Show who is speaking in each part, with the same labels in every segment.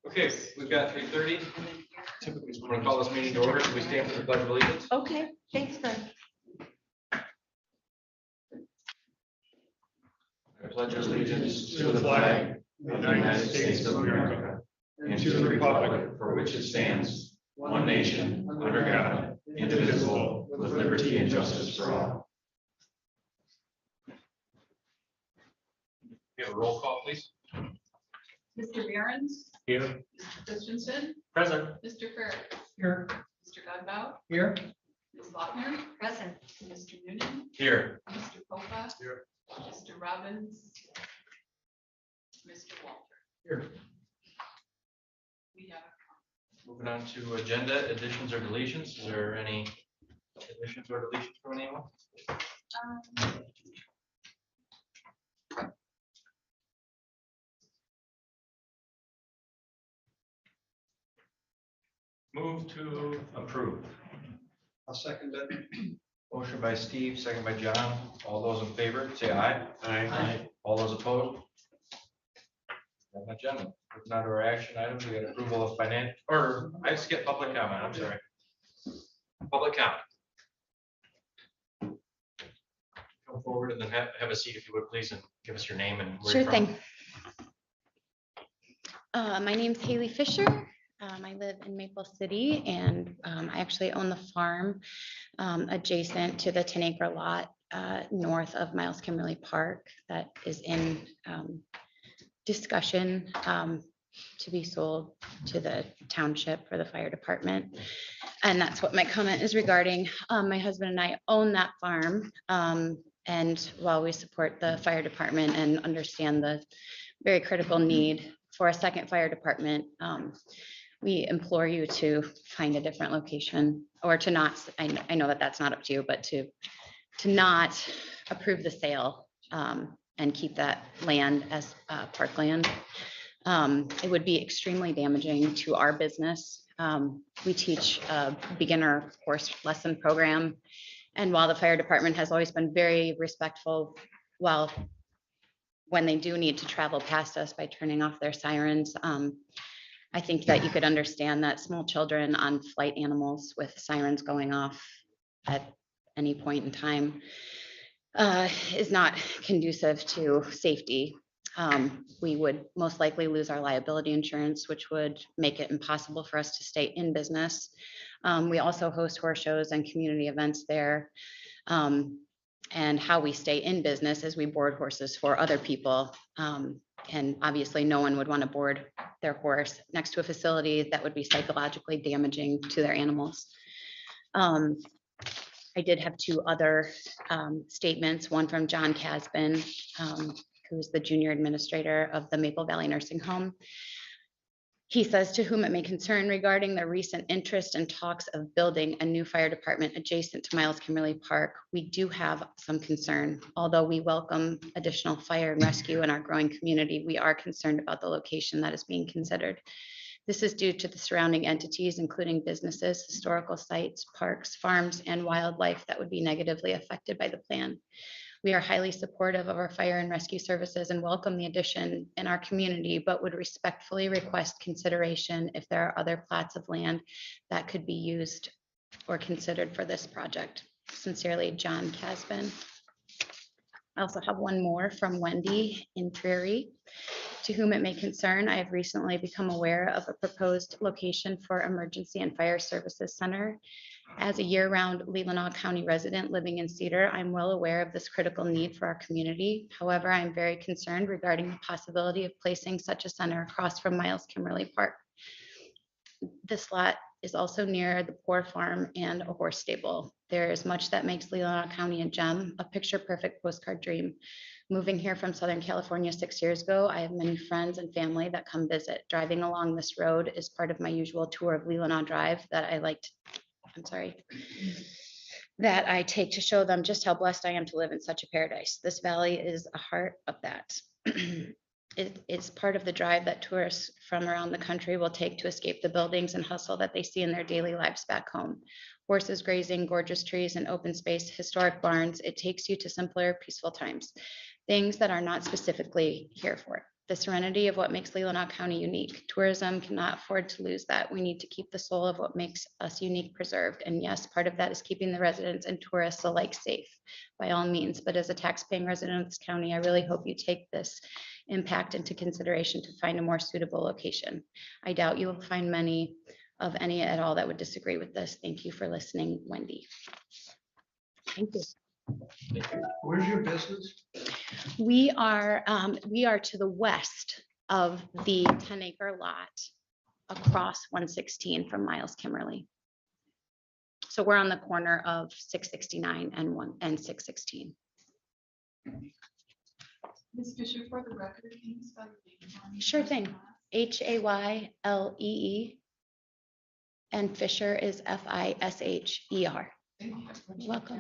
Speaker 1: Okay, we've got 3:30. I'm going to call this meeting to order. Can we stand for the pledge of allegiance?
Speaker 2: Okay, thanks, Fred.
Speaker 1: I pledge allegiance to the flag of the United States of America and to the republic for which it stands, one nation, under God, indivisible, with liberty and justice for all. We have a roll call, please.
Speaker 3: Mr. Behrens?
Speaker 1: Here.
Speaker 3: Mr. Christensen?
Speaker 1: Present.
Speaker 3: Mr. Ferris?
Speaker 1: Here.
Speaker 3: Mr. Godbout?
Speaker 1: Here.
Speaker 3: Ms. Lochner?
Speaker 2: Present.
Speaker 3: Mr. Noonan?
Speaker 1: Here.
Speaker 3: Mr. Popa?
Speaker 1: Here.
Speaker 3: Mr. Robbins? Mr. Walter?
Speaker 1: Here.
Speaker 3: We have
Speaker 1: Moving on to agenda additions or deletions. Is there any additions or deletions from anyone? Move to approve.
Speaker 4: I'll second that.
Speaker 1: Motion by Steve, second by John. All those in favor, say aye.
Speaker 4: Aye.
Speaker 1: All those opposed? On the agenda. Moving on to our action items, we got approval of finance, or I skipped public comment, I'm sorry. Public comment. Come forward and then have a seat if you would, please, and give us your name and where
Speaker 5: Sure
Speaker 1: you're from.
Speaker 5: thing. My name's Haley Fisher. I live in Maple City, and I actually own the farm adjacent to the 10-acre lot north of Miles Kimberly Park that is in discussion to be sold to the township for the fire department. And that's what my comment is regarding. My husband and I own that farm. And while we support the fire department and understand the very critical need for a second fire department, we implore you to find a different location or to not, I know that that's not up to you, but to not approve the sale and keep that land as parkland. It would be extremely damaging to our business. We teach a beginner horse lesson program. And while the fire department has always been very respectful, well, when they do need to travel past us by turning off their sirens, I think that you could understand that small children on flight animals with sirens going off at any point in time is not conducive to safety. We would most likely lose our liability insurance, which would make it impossible for us to stay in business. We also host horse shows and community events there. And how we stay in business is we board horses for other people. And obviously no one would want to board their horse next to a facility that would be psychologically damaging to their animals. I did have two other statements, one from John Casbin, who's the junior administrator of the Maple Valley Nursing Home. He says, to whom it may concern, regarding the recent interest and talks of building a new fire department adjacent to Miles Kimberly Park, we do have some concern. Although we welcome additional fire and rescue in our growing community, we are concerned about the location that is being considered. This is due to the surrounding entities, including businesses, historical sites, parks, farms, and wildlife that would be negatively affected by the plan. We are highly supportive of our fire and rescue services and welcome the addition in our community, but would respectfully request consideration if there are other plots of land that could be used or considered for this project. Sincerely, John Casbin. I also have one more from Wendy in Prairie. To whom it may concern, I have recently become aware of a proposed location for Emergency and Fire Services Center. As a year-round Leelanau County resident living in Cedar, I'm well aware of this critical need for our community. However, I'm very concerned regarding the possibility of placing such a center across from Miles Kimberly Park. This lot is also near the Poor Farm and a horse stable. There is much that makes Leelanau County a gem, a picture-perfect postcard dream. Moving here from Southern California 6 years ago, I have many friends and family that come visit. Driving along this road is part of my usual tour of Leelanau Drive that that I take to show them just how blessed I am to live in such a paradise. This valley is a heart of that. It is part of the drive that tourists from around the country will take to escape the buildings and hustle that they see in their daily lives back home. Horses grazing, gorgeous trees, and open space, historic barns. It takes you to simpler, peaceful times, things that are not specifically here for. the serenity of what makes Leelanau County unique. Tourism cannot afford to lose that. We need to keep the soul of what makes us unique preserved. And yes, part of that is keeping the residents and tourists alike safe by all means. But as a taxpaying resident of this county, I really hope you take this impact into consideration to find a more suitable location. I doubt you will find many of any at all that would disagree with this. Thank you for listening, Wendy. Thank you.
Speaker 4: Where's your business?
Speaker 5: We are to the west of the 10-acre lot across 116 from Miles Kimmerly. So we're on the corner of 669 and 616.
Speaker 3: Ms. Fisher, for the record, can you spell your name for me?
Speaker 5: Sure thing. Haylee, and Fisher is Fisher.
Speaker 3: Thank you.
Speaker 5: You're welcome.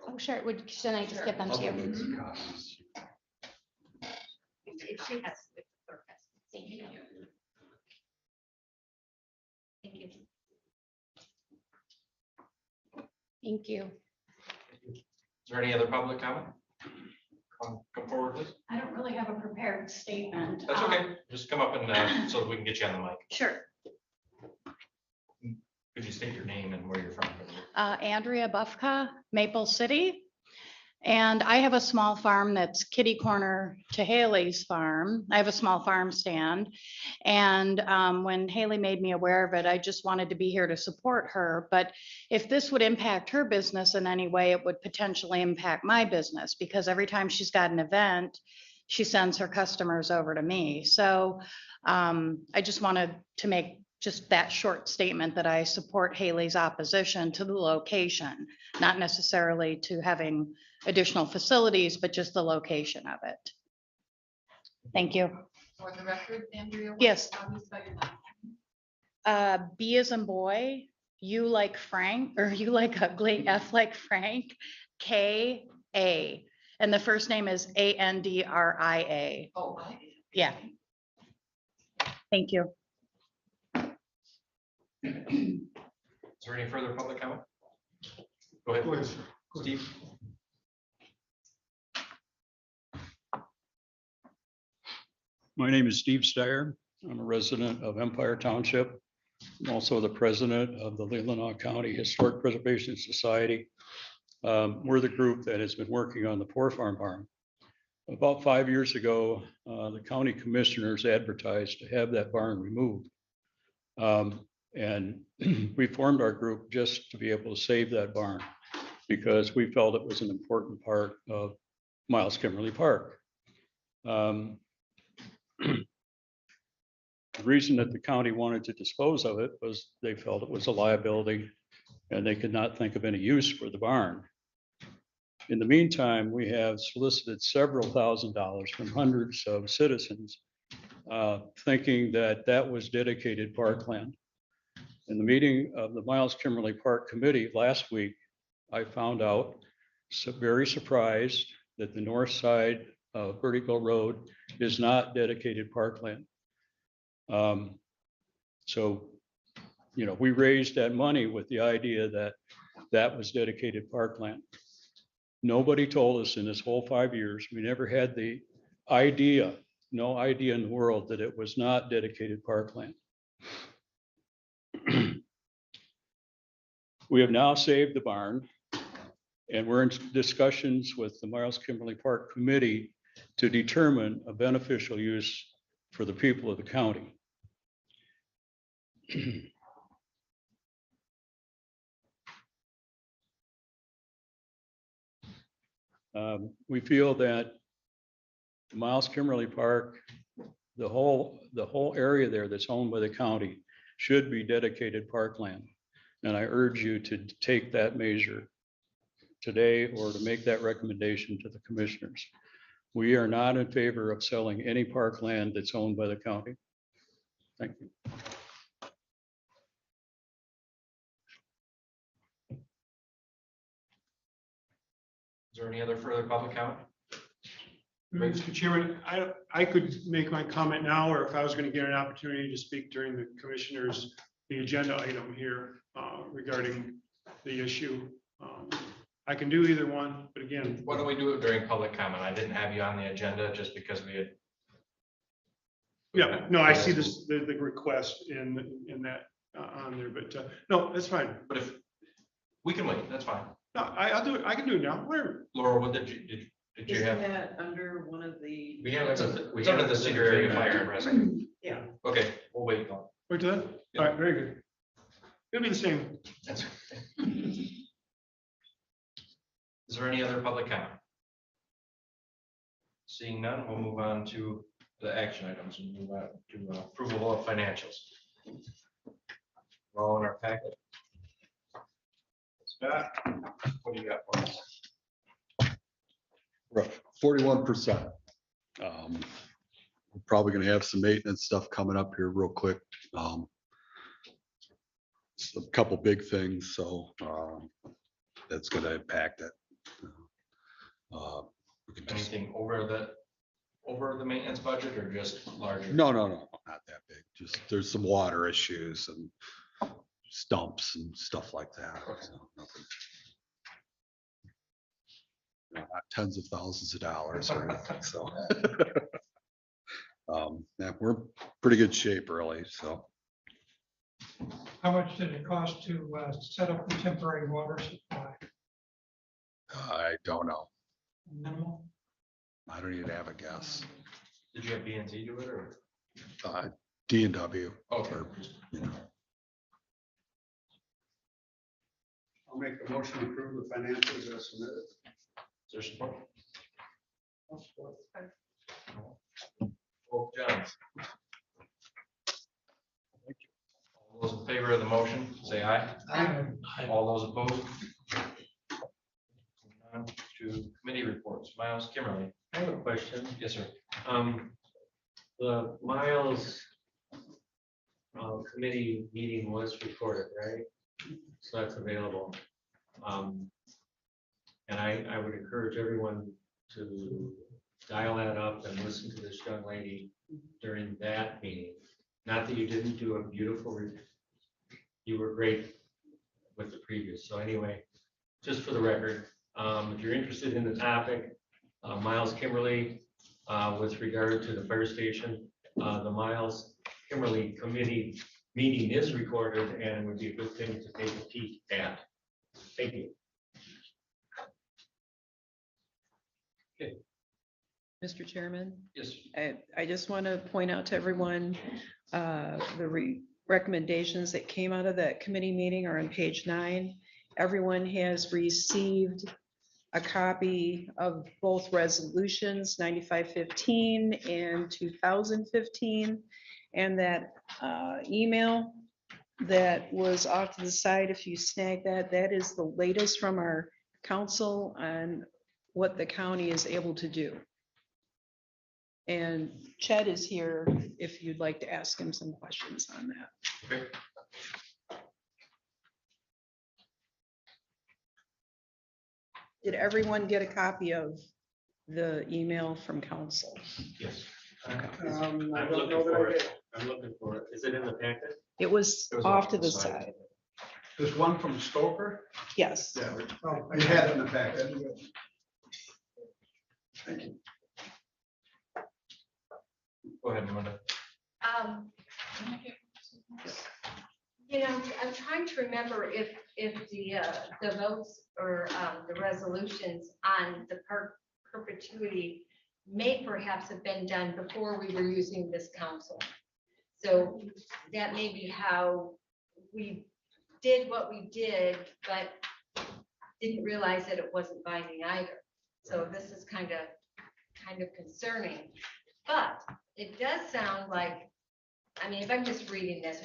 Speaker 5: Oh, sure. Should I just get them to you?
Speaker 2: If she has.
Speaker 5: Thank you.
Speaker 2: Thank you.
Speaker 5: Thank you.
Speaker 1: Is there any other public comment? Come forward, please.
Speaker 2: I don't really have a prepared statement.
Speaker 1: That's okay. Just come up and so that we can get you on the mic.
Speaker 2: Sure.
Speaker 1: Could you state your name and where you're from?
Speaker 2: Andrea Buffka, Maple City. And I have a small farm that's kitty corner to Haley's farm. I have a small farm stand. And when Haley made me aware of it, I just wanted to be here to support her. But if this would impact her business in any way, it would potentially impact my business because every time she's got an event, she sends her customers over to me. So I just wanted to make just that short statement that I support Haley's opposition to the location, not necessarily to having additional facilities, but just the location of it. Thank you.
Speaker 3: For the record, Andrea.
Speaker 2: Yes.
Speaker 3: How do you spell your last name?
Speaker 2: B as in boy, U like Frank, or you like ugly, F like Frank, K-A. And the first name is Andria.
Speaker 3: Oh,
Speaker 2: Yeah. Thank you.
Speaker 1: Is there any further public comment? Go ahead,
Speaker 4: Please.
Speaker 1: Steve.
Speaker 6: My name is Steve Steyer. I'm a resident of Empire Township. I'm also the president of the Leelanau County Historic Preservation Society. We're the group that has been working on the Poor Farm Barn. About 5 years ago, the county commissioners advertised to have that barn removed. And we formed our group just to be able to save that barn because we felt it was an important part of Miles Kimmerly Park. The reason that the county wanted to dispose of it was they felt it was a liability and they could not think of any use for the barn. In the meantime, we have solicited several $1,000s from hundreds of citizens, thinking that that was dedicated parkland. In the meeting of the Miles Kimmerly Park Committee last week, I found out, very surprised, that the north side of Vertigo Road is not dedicated parkland. So, you know, we raised that money with the idea that that was dedicated parkland. Nobody told us in this whole 5 years, we never had the idea, no idea in the world that it was not dedicated parkland. We have now saved the barn and we're in discussions with the Miles Kimmerly Park Committee to determine a beneficial use for the people of the county. We feel that Miles Kimmerly Park, the whole area there that's owned by the county should be dedicated parkland. And I urge you to take that measure today or to make that recommendation to the commissioners. We are not in favor of selling any parkland that's owned by the county. Thank you.
Speaker 1: Is there any other further public comment?
Speaker 4: Mr. Chairman, I could make my comment now, or if I was going to get an opportunity to speak during the commissioners, the agenda item here regarding the issue. I can do either one, but again,
Speaker 1: Why don't we do it during public comment? I didn't have you on the agenda just because we had.
Speaker 4: yeah, no, I see this, the request in that, on there, but, no, that's fine.
Speaker 1: But if, we can wait, that's fine.
Speaker 4: No, I'll do it, I can do it now, whatever.
Speaker 1: Laura, what did you
Speaker 3: Isn't
Speaker 1: have?
Speaker 3: that under one of the?
Speaker 1: We have the Cedar Area Fire and Rescue.
Speaker 3: Yeah.
Speaker 1: Okay, we'll wait.
Speaker 4: Wait till then, all right, very good. It'll be the same.
Speaker 1: That's- Is there any other public comment? Seeing none, we'll move on to the action items and move on to approval of financials. We're all in our packet. Scott, what do you got for us?
Speaker 7: Rough 41%. We're probably gonna have some maintenance stuff coming up here real quick. A couple big things, so that's gonna impact it. We can just-
Speaker 1: Anything over the maintenance budget or just larger?
Speaker 7: No, not that big. Just there's some water issues and stumps and stuff like that. So nothing. Not tens of thousands of dollars or anything, so. Yeah, we're in pretty good shape early, so.
Speaker 8: How much did it cost to set up the temporary water supply?
Speaker 7: I don't know.
Speaker 8: Minimal?
Speaker 7: I don't even have a guess.
Speaker 1: Did you have B and Z do it or?
Speaker 7: D&W.
Speaker 1: Okay.
Speaker 7: or, you know.
Speaker 9: I'll make a motion to approve the financials as submitted.
Speaker 1: Is there support? Wolf Jones. All those in favor of the motion, say aye. All those opposed? On to committee reports. Miles Kimmerly.
Speaker 10: I have a question.
Speaker 1: Yes, sir.
Speaker 10: The Miles committee meeting was recorded, right? So that's available. And I would encourage everyone to dial that up and listen to this young lady during that meeting. Not that you didn't do a beautiful, you were great with the previous. So anyway, just for the record, if you're interested in the topic, Miles Kimberly, with regard to the fire station, the Miles Kimberly committee meeting is recorded and it would be a good thing to take a peek at. Thank you.
Speaker 3: Mr. Chairman,
Speaker 1: Yes.
Speaker 3: I just want to point out to everyone, the recommendations that came out of that committee meeting are on page 9. Everyone has received a copy of both resolutions 9515 and 2015. And that email that was off to the side, if you snag that, that is the latest from our council on what the county is able to do. And Chet is here if you'd like to ask him some questions on that.
Speaker 1: Okay.
Speaker 3: Did everyone get a copy of the email from council?
Speaker 1: Yes.
Speaker 9: I
Speaker 10: I'm
Speaker 9: don't
Speaker 10: looking
Speaker 9: know that
Speaker 10: for
Speaker 9: I
Speaker 10: it.
Speaker 9: did.
Speaker 10: I'm looking for it. Is it in the packet?
Speaker 3: It was
Speaker 1: It was
Speaker 3: off to the side.
Speaker 9: There's one from Stoker.
Speaker 3: Yes.
Speaker 9: Yeah, you had it in the packet. Thank you.
Speaker 1: Go ahead, Melinda.
Speaker 11: You know, I'm trying to remember if the votes or the resolutions on the perpetuity may perhaps have been done before we were using this council. So that may be how we did what we did, but didn't realize that it wasn't binding either. So this is kind of concerning. But it does sound like, I mean, if I'm just reading this,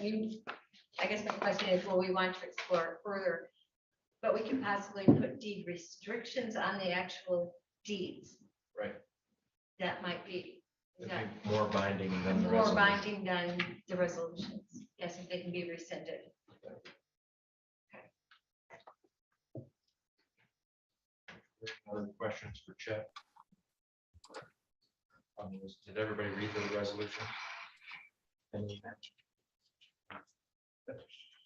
Speaker 11: I guess my question is, will we want to explore it further? But we can possibly put deed restrictions on the actual deeds.
Speaker 1: Right.
Speaker 11: That might be
Speaker 1: I think more binding than the
Speaker 11: more
Speaker 1: resolution.
Speaker 11: binding than the resolutions. Yes, if they can be rescinded.
Speaker 1: Other questions for Chet? Did everybody read the resolution?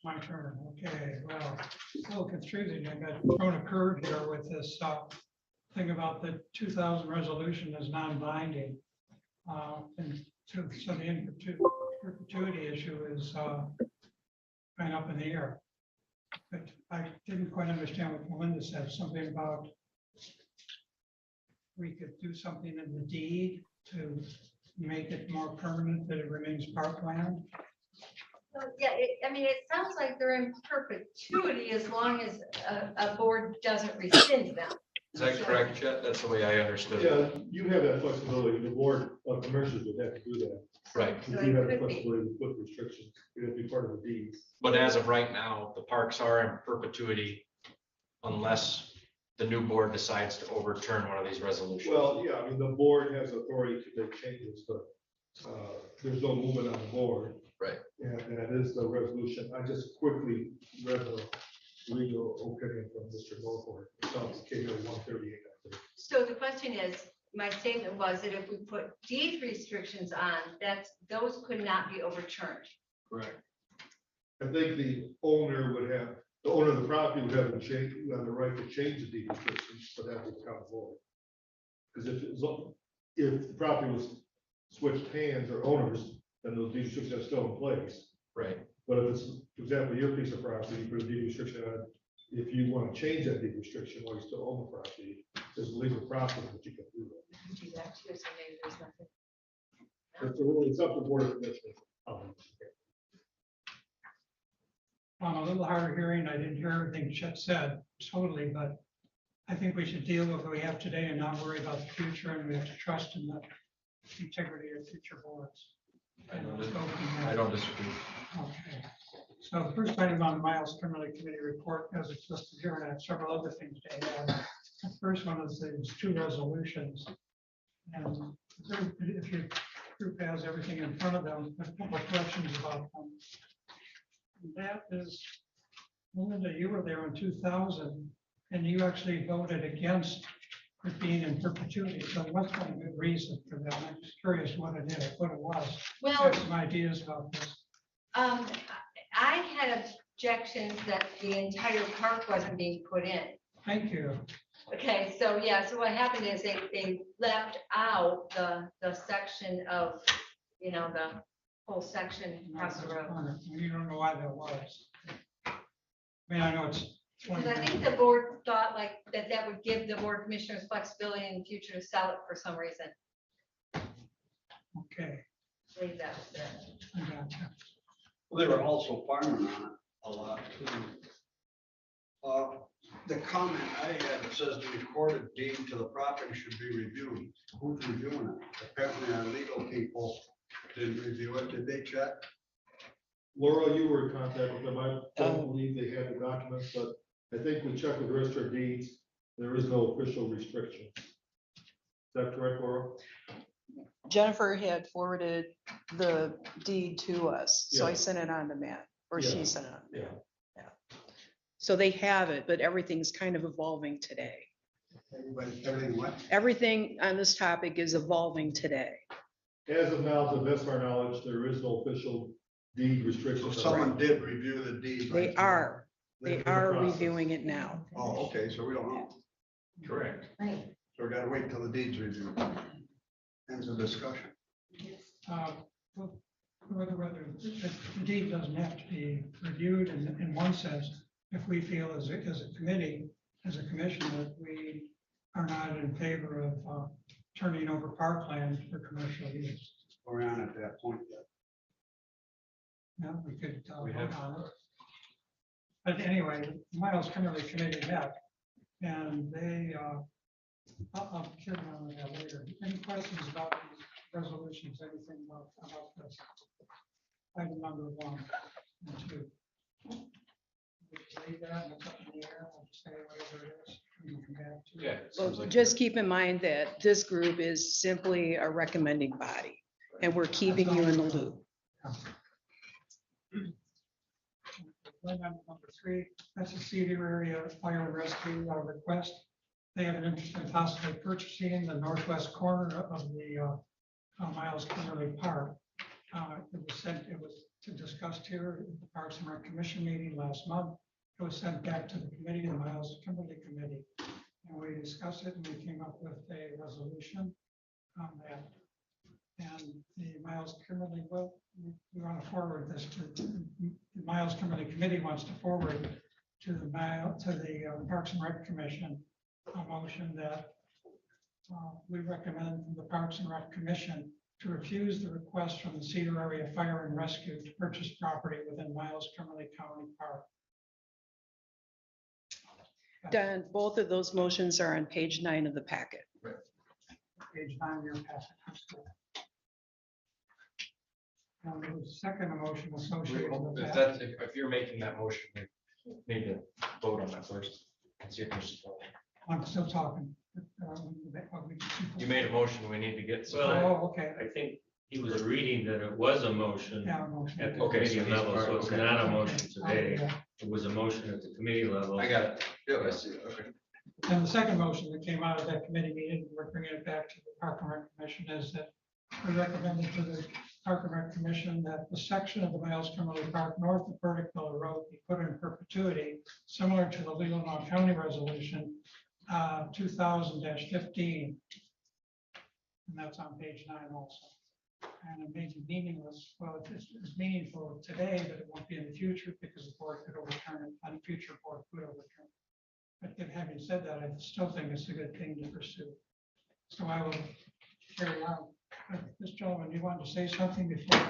Speaker 8: My turn, okay, well, it's a little confusing, I got thrown a curve here with this thing about the 2000 resolution is non-binding. And so the in perpetuity issue is kind of up in the air. But I didn't quite understand what Melinda said, something about we could do something in the deed to make it more permanent, that it remains parkland.
Speaker 11: So, yeah, I mean, it sounds like they're in perpetuity as long as a board doesn't rescind them.
Speaker 1: Is that correct, Chet? That's the way I understood it.
Speaker 12: Yeah, you have that flexibility. The board of commissioners would have to do that.
Speaker 1: Right.
Speaker 12: You
Speaker 11: So
Speaker 12: do
Speaker 11: it
Speaker 12: have the
Speaker 11: could be.
Speaker 12: flexibility to put restrictions. It would be part of the deed.
Speaker 1: But as of right now, the parks are in perpetuity unless the new board decides to overturn one of these resolutions.
Speaker 12: Well, yeah, I mean, the board has authority to make changes, but there's no movement on the board.
Speaker 1: Right.
Speaker 12: And that is the resolution. I just quickly read the legal opinion from Mr. Norfolk. It came in 138.
Speaker 11: So the question is, my statement was that if we put deed restrictions on, those could not be overturned.
Speaker 12: Correct. I think the owner of the property would have the right to change the deed restrictions, but that would come forward. Because if the property was switched hands or owners, then those deed restrictions are still in place.
Speaker 1: Right.
Speaker 12: But if it's, for example, your piece of property, you put a deed restriction on, if you want to change that deed restriction while you still own the property, there's a legal process that you can do that.
Speaker 11: Do that too, so maybe there's nothing.
Speaker 12: It's up to the board of commissioners.
Speaker 8: A little harder hearing, I didn't hear everything Chet said totally, but I think we should deal with what we have today and not worry about the future, and we have to trust in the integrity of future boards. And let's go from there.
Speaker 1: I don't disagree.
Speaker 8: Okay. So the first item on the Miles Kimberly Committee report, as it's listed here, and I have several other things to add. The first one is these two resolutions. And if your group has everything in front of them, there's a couple of questions about them. And that is, Melinda, you were there in 2000, and you actually voted against it being in perpetuity. So what's a good reason for that? I'm just curious what it is, what it was. I
Speaker 11: Well,
Speaker 8: have some ideas about this.
Speaker 11: I had objections that the entire park wasn't being put in.
Speaker 8: Thank you.
Speaker 11: Okay, so yeah, so what happened is they left out the section of, the whole section across the road.
Speaker 8: You don't know why that was. I mean, I know it's.
Speaker 11: Because I think the board thought like that would give the board commissioners flexibility in the future to sell it for some reason.
Speaker 8: Okay.
Speaker 11: Leave that there.
Speaker 8: I gotcha.
Speaker 9: Well, they were also farming on it a lot too. The comment I had, it says the recorded deed to the property should be reviewed. Who's reviewing it? Apparently our legal people didn't review it. Did they check?
Speaker 12: Laura, you were in contact with them. I don't believe they had the documents, but I think we checked with the register of deeds. There is no official restriction. Is that correct, Laura?
Speaker 3: Jennifer had forwarded the deed to us, so I
Speaker 12: Yeah.
Speaker 3: sent it on to Matt, or
Speaker 12: Yeah.
Speaker 3: she sent it on.
Speaker 12: Yeah.
Speaker 3: So they have it, but everything's kind of evolving today.
Speaker 9: Everything what?
Speaker 3: Everything on this topic is evolving today.
Speaker 12: As of now, to the best of our knowledge, there is no official deed
Speaker 9: So
Speaker 12: restriction.
Speaker 9: someone did review the deed.
Speaker 3: They
Speaker 9: right?
Speaker 3: are,
Speaker 12: They're
Speaker 3: they
Speaker 12: in the
Speaker 3: are
Speaker 12: process.
Speaker 3: reviewing it now.
Speaker 9: Oh, okay, so we don't know.
Speaker 1: Correct.
Speaker 11: Right.
Speaker 9: So we gotta wait till the deed's reviewed. Ends of discussion.
Speaker 8: Whether the deed doesn't have to be reviewed in one sense, if we feel as a committee, as a commission, that we are not in favor of turning over parkland for commercial use.
Speaker 9: We're on at that point yet.
Speaker 8: No, we could
Speaker 1: We
Speaker 8: vote
Speaker 1: have-
Speaker 8: on it. But anyway, the Miles Kimberly Committee met, and they, I'll share on that later. Any questions about these resolutions, anything about this? Item number 1 and 2. Leave that, and it's up in the air, I'll just say whatever it is, and we'll come back to it.
Speaker 1: Yeah. it
Speaker 3: Well,
Speaker 1: seems like
Speaker 3: just keep in mind that this group is simply a recommending body, and we're keeping you in the loop.
Speaker 8: Line item number 3, that's a Cedar area fire and rescue request. They have an interest in possibly purchasing the northwest corner of the Miles Kimberly Park. It was discussed here at the Parks and Rec Commission meeting last month. It was sent back to the committee, the Miles Kimberly Committee. And we discussed it and we came up with a resolution on that. And the Miles Kimberly, well, we want to forward this to, the Miles Kimberly Committee wants to forward to the Parks and Rec Commission a motion that we recommend from the Parks and Rec Commission to refuse the request from the Cedar Area Fire and Rescue to purchase property within Miles Kimberly County Park.
Speaker 3: Don, both of those motions are on page 9 of the packet.
Speaker 8: Page 9 of your packet. Now, there was a second motion associated with
Speaker 1: If
Speaker 8: that.
Speaker 1: if you're making that motion, we need to vote on that first. And see if there's support.
Speaker 8: I'm still talking.
Speaker 1: You made a motion, we need to get.
Speaker 8: Oh, okay.
Speaker 10: I think he was reading that it was a motion
Speaker 8: Yeah, motion.
Speaker 10: at the
Speaker 1: Okay, so
Speaker 10: committee
Speaker 1: he's
Speaker 10: level, so it's
Speaker 1: okay.
Speaker 10: not a motion today.
Speaker 8: Yeah.
Speaker 10: It was a motion at the committee level.
Speaker 1: I got it. Yeah, I see it. Okay.
Speaker 8: And the second motion that came out of that committee meeting, we're bringing it back to the Park and Rec Commission, is that we recommended to the Park and Rec Commission that the section of the Miles Kimberly Park north of Burdick Miller Road be put in perpetuity, similar to the Leelanau County Resolution 2000-15. And that's on page 9 also. And it may be meaningless, well, it's meaningful today, but it won't be in the future because the board could overturn it, and future board could overturn it. But then having said that, I still think it's a good thing to pursue. So I will carry on. This gentleman, you want to say something before?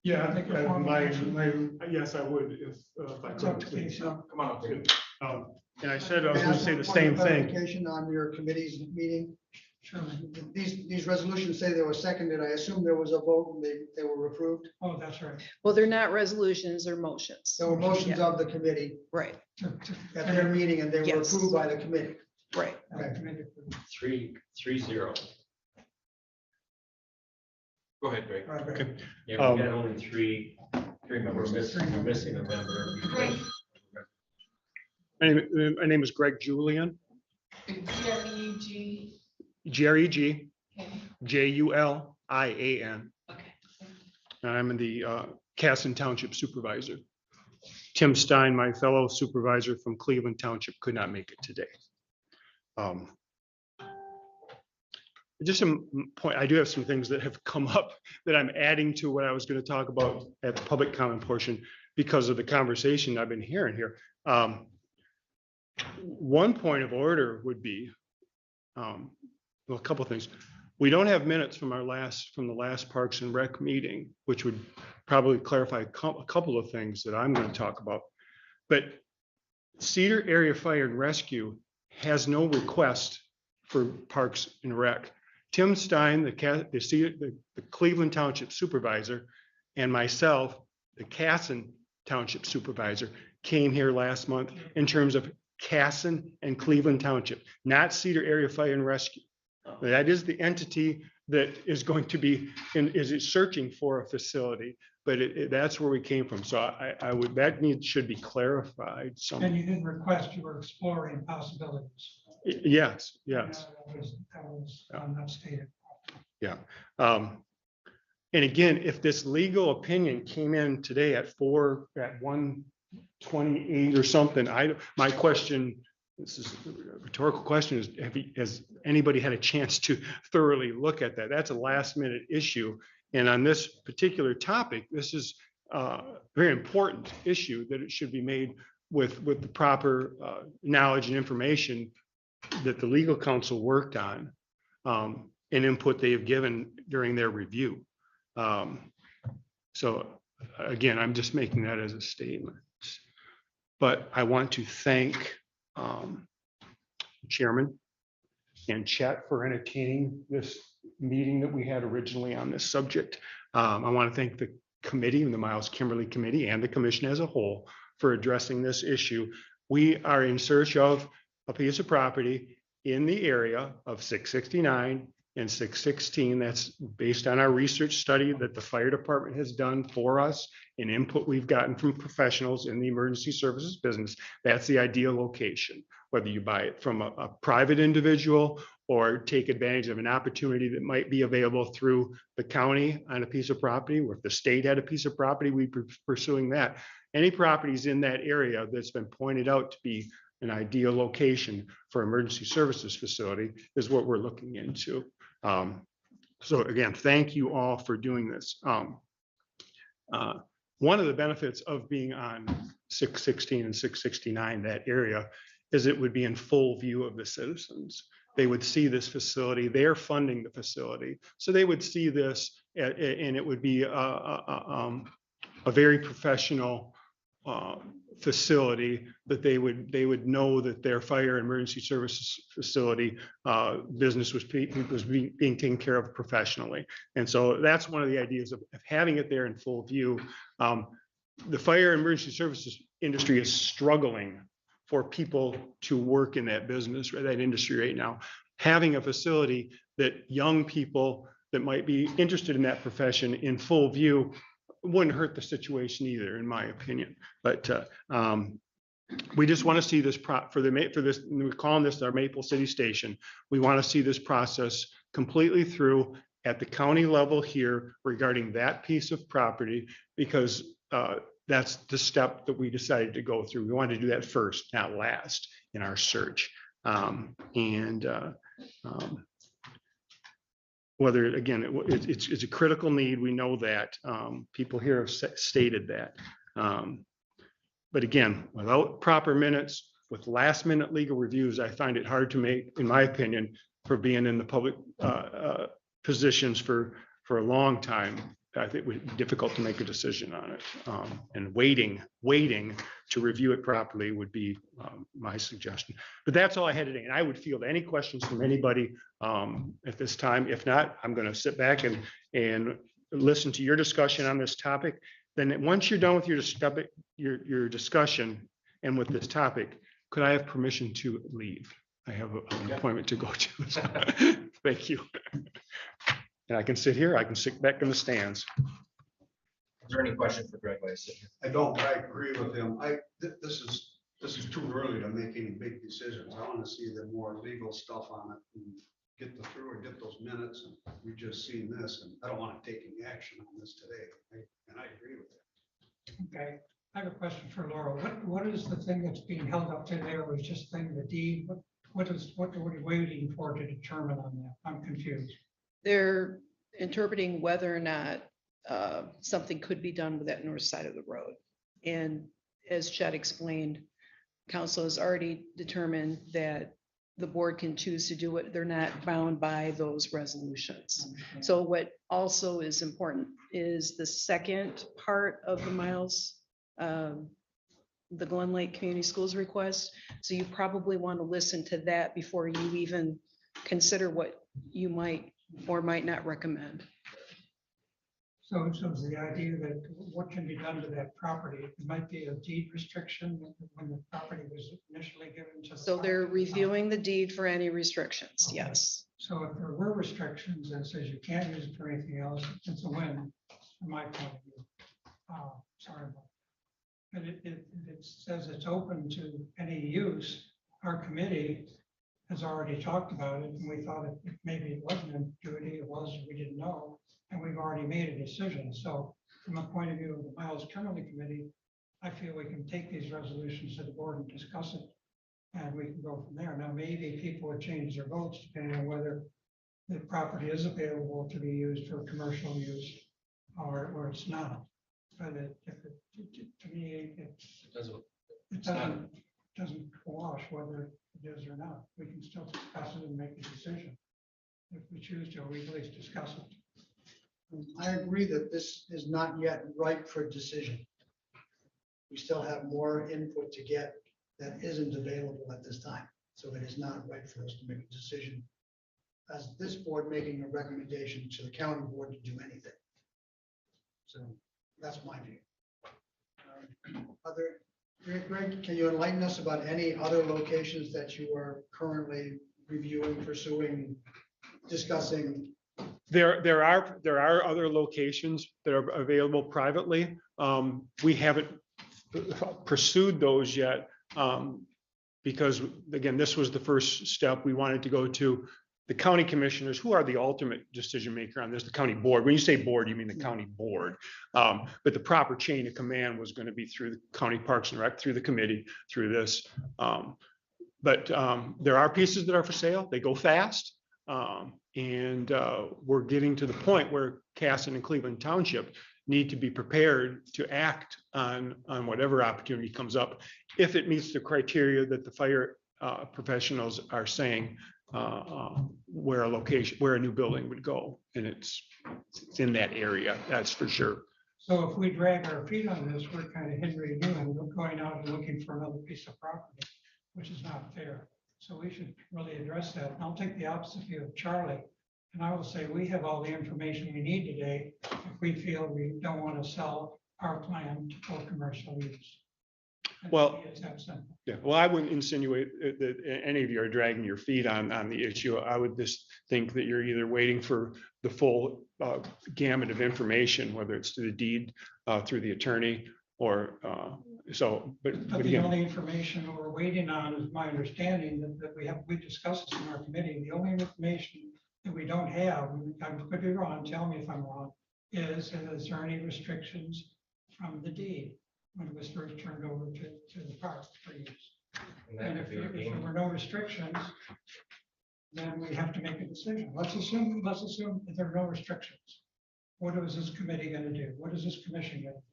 Speaker 4: Yeah,
Speaker 8: Take a formal action.
Speaker 4: yes, I would if I could,
Speaker 8: Okay,
Speaker 4: please.
Speaker 8: so
Speaker 1: Come on up, David.
Speaker 4: And I said I was going to say the same thing.
Speaker 13: Clarification on your committee's meeting.
Speaker 8: surely.
Speaker 13: These resolutions say they were seconded. I assume there was a vote and they were approved.
Speaker 8: Oh, that's right.
Speaker 3: Well, they're not resolutions, they're motions.
Speaker 13: There were motions
Speaker 3: Yeah.
Speaker 13: of the committee
Speaker 3: Right,
Speaker 13: at their meeting and they were
Speaker 3: Yes.
Speaker 13: approved by the committee.
Speaker 3: right.
Speaker 13: Okay.
Speaker 10: 3-0.
Speaker 1: Go ahead, Greg.
Speaker 13: All right, great.
Speaker 4: Okay.
Speaker 10: Yeah, we got only three.
Speaker 1: Three
Speaker 10: We're
Speaker 1: members.
Speaker 10: missing a member.
Speaker 11: Great.
Speaker 4: My name is Greg Julian,
Speaker 11: G-R-E-G.
Speaker 4: GREG,
Speaker 11: Okay.
Speaker 4: JULIAN.
Speaker 11: Okay.
Speaker 4: And I'm the Casson Township Supervisor. Tim Stein, my fellow supervisor from Cleveland Township, could not make it today. Just a point, I do have some things that have come up that I'm adding to what I was going to talk about at the public comment portion because of the conversation I've been hearing here. One point of order would be, well, a couple of things. We don't have minutes from the last Parks and Rec meeting, which would probably clarify a couple of things that I'm going to talk about. But Cedar Area Fire and Rescue has no request for Parks and Rec. Tim Stein, the Cleveland Township Supervisor, and myself, the Casson Township Supervisor, came here last month in terms of Casson and Cleveland Township, not Cedar Area Fire and Rescue. That is the entity that is going to be, is searching for a facility, but that's where we came from. So I would, should be clarified.
Speaker 8: And you didn't request, you were exploring possibilities.
Speaker 4: Yes, yes.
Speaker 8: That was not stated.
Speaker 4: Yeah. And again, if this legal opinion came in today at 1:28 or something, my question, this is a rhetorical question, is has anybody had a chance to thoroughly look at that? That's a last minute issue. And on this particular topic, this is a very important issue that it should be made with the proper knowledge and information that the legal counsel worked on and input they have given during their review. So again, I'm just making that as a statement. But I want to thank Chairman and Chet for entertaining this meeting that we had originally on this subject. I want to thank the committee and the Miles Kimberly Committee and the commission as a whole for addressing this issue. We are in search of a piece of property in the area of 669 and 616. That's based on our research study that the fire department has done for us and input we've gotten from professionals in the emergency services business. That's the ideal location, whether you buy it from a private individual or take advantage of an opportunity that might be available through the county on a piece of property, or if the state had a piece of property, we'd be pursuing that. Any properties in that area that's been pointed out to be an ideal location for emergency services facility is what we're looking into. So again, thank you all for doing this. One of the benefits of being on 616 and 669, that area, is it would be in full view of the citizens. They would see this facility, they're funding the facility. So they would see this and it would be a very professional facility that they would know that their fire and emergency services facility business was being taken care of professionally. And so that's one of the ideas of having it there in full view. The fire and emergency services industry is struggling for people to work in that business or that industry right now. Having a facility that young people that might be interested in that profession in full view wouldn't hurt the situation either, in my opinion. But we just want to see this for this. We're calling this our Maple City Station. We want to see this process completely through at the county level here regarding that piece of property, because that's the step that we decided to go through. We wanted to do that first, not last, in our search. Whether, again, it's a critical need, we know that. People here have stated that. But again, without proper minutes, with last minute legal reviews, I find it hard to make, in my opinion, for being in the public positions for a long time. I think it would be difficult to make a decision on it. And waiting to review it properly would be my suggestion. But that's all I had today. And I would field any questions from anybody at this time. If not, I'm going to sit back and listen to your discussion on this topic. Then once you're done with your discussion and with this topic, could I have permission to leave? I have an appointment to go to. Thank you. And I can sit here, I can sit back in the stands.
Speaker 1: Is there any question for Greg?
Speaker 9: I don't, I agree with him. This is too early to make any big decisions. I want to see the more legal stuff on it and get those minutes. And we just seen this, and I don't want to take any action on this today. And I agree with it.
Speaker 8: Okay, I have a question for Laura. What is the thing that's being held up to there? Was just thing the deed? What are we waiting for to determine on that? I'm confused.
Speaker 3: They're interpreting whether or not something could be done with that north side of the road. And as Chet explained, council has already determined that the board can choose to do it. They're not bound by those resolutions. So what also is important is the second part of the Miles, the Glen Lake Community Schools request. So you probably want to listen to that before you even consider what you might or might not recommend.
Speaker 8: So it's the idea that what can be done to that property? It might be a deed restriction when the property was initially given to.
Speaker 3: So they're reviewing the deed for any restrictions,
Speaker 8: Okay.
Speaker 3: yes.
Speaker 8: So if there were restrictions that says you can't use it for anything else, it's a win from my point of view. Sorry. But it says it's open to any use. Our committee has already talked about it, and we thought maybe it wasn't a duty, it was, we didn't know, and we've already made a decision. So from a point of view of the Miles Kimmerly Committee, I feel we can take these resolutions to the board and discuss it, and we can go from there. Now, maybe people would change their votes depending on whether the property is available to be used for commercial use or it's not. But to me, it doesn't wash whether it is or not. We can still discuss it and make a decision. If we choose to, we at least discuss it.
Speaker 13: I agree that this is not yet ripe for decision. We still have more input to get that isn't available at this time. So it is not right for us to make a decision as this board making a recommendation to the county board to do anything. So that's my view. Greg, can you enlighten us about any other locations that you are currently reviewing, pursuing, discussing?
Speaker 4: There are other locations that are available privately. We haven't pursued those yet because, again, this was the first step we wanted to go to the county commissioners, who are the ultimate decision maker on this, the county board. When you say board, you mean the county board. But the proper chain of command was going to be through the county Parks and Rec, through the committee, through this. But there are pieces that are for sale. They go fast. And we're getting to the point where Casson and Cleveland Township need to be prepared to act on whatever opportunity comes up if it meets the criteria that the fire professionals are saying where a new building would go. And it's in that area, that's for sure.
Speaker 8: So if we drag our feet on this, we're kind of Henry Newman, we're going out and looking for another piece of property, which is not fair. So we should really address that. And I'll take the opposite view of Charlie. And I will say, we have all the information we need today if we feel we don't want to sell our plan for commercial use. And
Speaker 4: Well,
Speaker 8: it's that simple.
Speaker 4: Yeah, well, I wouldn't insinuate that any of you are dragging your feet on the issue. I would just think that you're either waiting for the full gamut of information, whether it's through the deed, through the attorney, or so,
Speaker 8: But the
Speaker 4: again,
Speaker 8: only information we're waiting on is my understanding that we discussed this in our committee. The only information that we don't have, I could be wrong, tell me if I'm wrong, is there any restrictions from the deed when it was first turned over to the park for use? And if there were no restrictions, then we have to make a decision. Let's assume that there are no restrictions. What is this committee going to do? What is this commission going to do?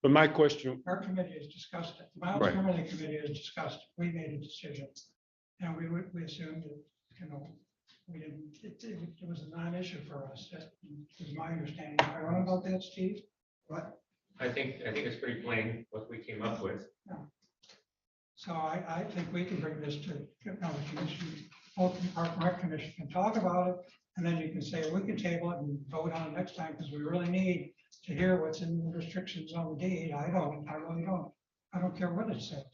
Speaker 4: but my question,
Speaker 8: Our committee has discussed it. The Miles
Speaker 4: Right.
Speaker 8: Kimmerly Committee has discussed, it. We made a decision. And we assumed that, we didn't, it was a non-issue for us. That is my understanding. Am I wrong about that, Steve? What?
Speaker 10: I think it's pretty plain what we came up with.
Speaker 8: So I think we can bring this to the commission, both the Park and Rec Commission can talk about it. And then you can say, we can table it and vote on it next time because we really need to hear what's in the restrictions on the deed. I really don't. I don't care what it says.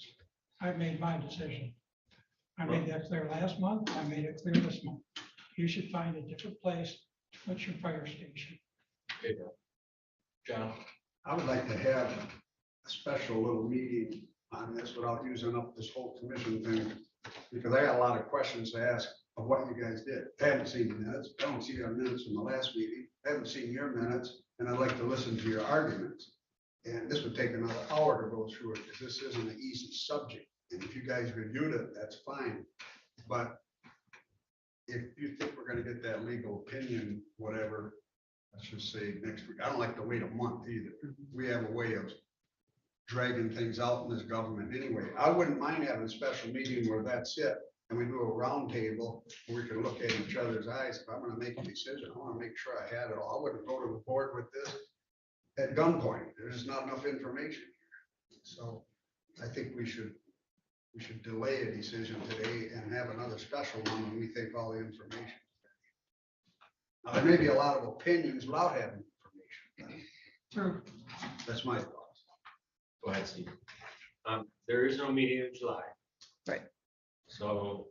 Speaker 8: I've made my decision. I made that clear last month. I made it clear this month. You should find a different place to put your fire station.
Speaker 10: John?
Speaker 9: I would like to have a special little meeting on this without using up this whole commission thing, because I got a lot of questions to ask of what you guys did. I haven't seen the minutes. I don't see your minutes from the last meeting. I haven't seen your minutes, and I'd like to listen to your arguments. And this would take another hour to go through it, because this isn't an easy subject. And if you guys reviewed it, that's fine. But if you think we're gonna get that legal opinion, whatever, let's just say next week. I don't like to wait a month either. We have a way of dragging things out in this government anyway. I wouldn't mind having a special meeting where that's it, and we do a round table where we can look at each other's eyes. If I'm gonna make a decision, I wanna make sure I had it all. I wouldn't go to the board with this at gunpoint. There's just not enough information here. So I think we should delay a decision today and have another special one when we think all the information. Now, there may be a lot of opinions without having information.
Speaker 8: True.
Speaker 9: That's my thoughts.
Speaker 10: Go ahead, Steve. There is no meeting in July.
Speaker 3: Right.
Speaker 10: So,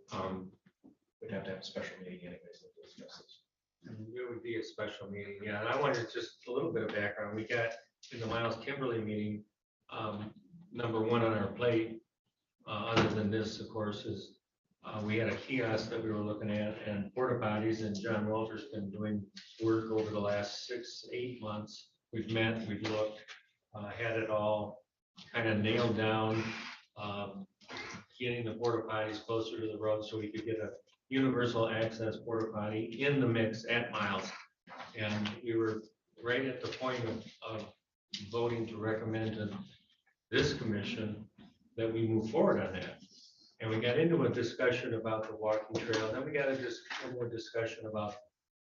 Speaker 10: we'd have to have a special meeting anyways to discuss this. It would be a special meeting, yeah, and I wanted just a little bit of background. We got in the Miles Kimberly meeting, number one on our plate, other than this, of course, is we had a kiosk that we were looking at and porta potties, and John Walter's been doing work over the last 6-8 months. We've met, we've looked, had it all kind of nailed down, getting the porta potties closer to the road so we could get a universal access porta potty in the mix at Miles. And we were right at the point of voting to recommend to this commission that we move forward on that. And we got into a discussion about the walking trail, then we got into a discussion about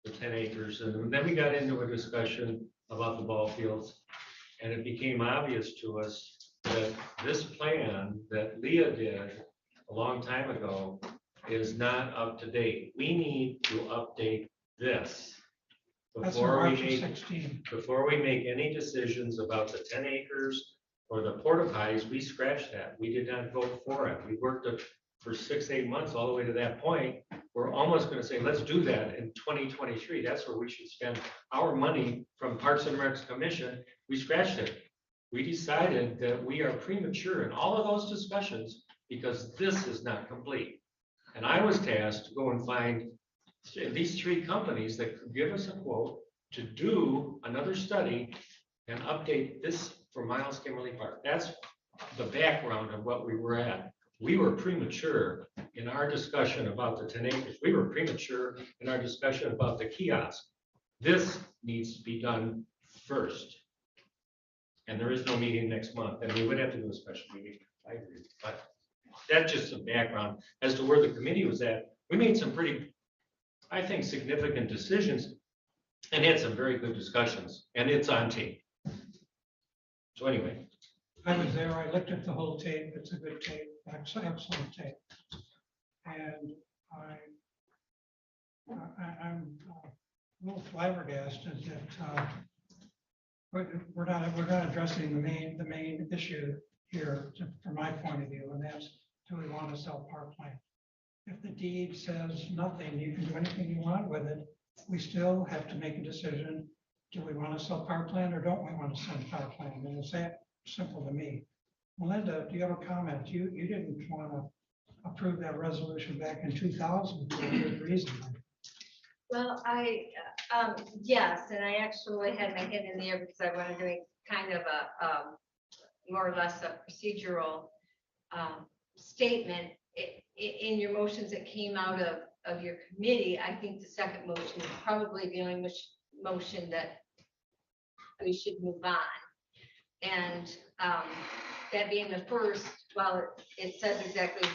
Speaker 10: the 10 acres, and then we got into a discussion about the ball fields. And it became obvious to us that this plan that Leah did a long time ago is not up to date. We need to update this
Speaker 8: That's
Speaker 10: before we
Speaker 8: March
Speaker 10: make
Speaker 8: 16.
Speaker 10: before we make any decisions about the 10 acres or the porta potties. We scratched that. We did not vote for it. We worked it for 6-8 months all the way to that point. We're almost going to say, let's do that in 2023. That's where we should spend our money from Parks and Recs Commission. We scratched it. We decided that we are premature in all of those discussions because this is not complete. And I was tasked to go and find these three companies that could give us a quote to do another study and update this for Miles Kimberly Park. That's the background of what we were at. We were premature in our discussion about the 10 acres. We were premature in our discussion about the kiosk. This needs to be done first. And there is no meeting next month, and we would have to do a special meeting. I agree, but that's just some background as to where the committee was at. We made some pretty, I think, significant decisions and had some very good discussions, and it's on tape. So anyway,
Speaker 8: I was there, I looked at the whole tape, it's a good tape, excellent tape. And I'm a little flabbergasted that we're not addressing the main issue here, from my point of view, and that's, do we want to sell parkland? If the deed says nothing, you can do anything you want with it, we still have to make a decision. Do we want to sell parkland or don't we want to sell parkland? And it's that simple to me. Melinda, do you have a comment? You didn't want to approve that resolution back in 2000 for a good reason.
Speaker 11: Well, yes, and I actually had my hand in the air because I wanted to make kind of a more or less a procedural statement. In your motions that came out of your committee, I think the second motion is probably the only motion that we should move on. And that being the first, well, it says exactly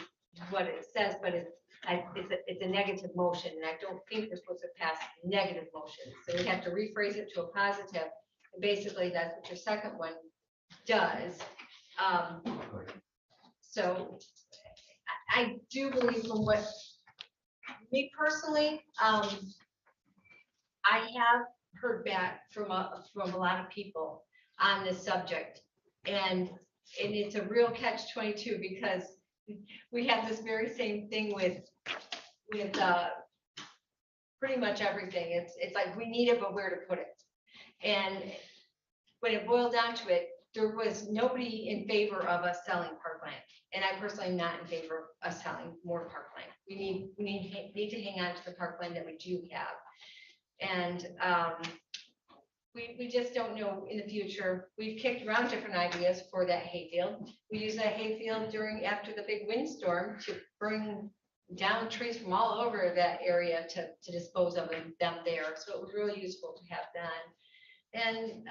Speaker 11: what it says, but it's a negative motion, and I don't think we're supposed to pass negative motions. So we have to rephrase it to a positive. And basically, that's what your second one does. So I do believe from what, me personally, I have heard back from a lot of people on this subject, and it's a real catch-22 because we have this very same thing with pretty much everything. It's like we need it, but where to put it. And when it boiled down to it, there was nobody in favor of us selling parkland. And I personally am not in favor of us selling more parkland. We need to hang on to the parkland that we do have. And we just don't know in the future. We've kicked around different ideas for that hayfield. We use that hayfield after the big windstorm to bring down trees from all over that area to dispose of them there. So it was really useful to have done. And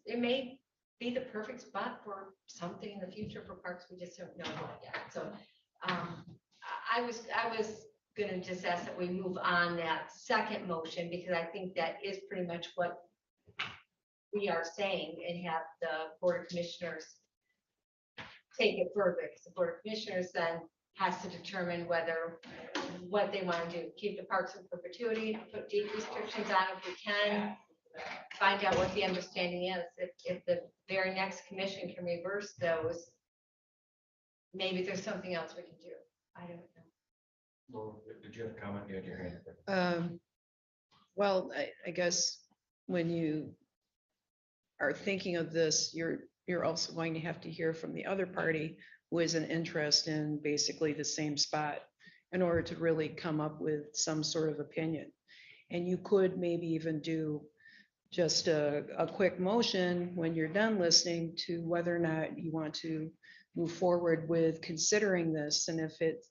Speaker 11: it may be the perfect spot for something in the future for parks. We just don't know yet. So I was gonna just ask that we move on that second motion, because I think that is pretty much what we are saying, and have the Board of Commissioners take it further. Because the Board of Commissioners then has to determine what they want to do. Keep the parks in perpetuity, put deed restrictions on if we can, find out what the understanding is. If the very next commission can reverse those, maybe there's something else we can do. I don't know.
Speaker 10: well, did you have a comment? You had your hand up.
Speaker 3: Well, I guess when you are thinking of this, you're also going to have to hear from the other party who is an interest in basically the same spot in order to really come up with some sort of opinion. And you could maybe even do just a quick motion when you're done listening to whether or not you want to move forward with considering this. And if it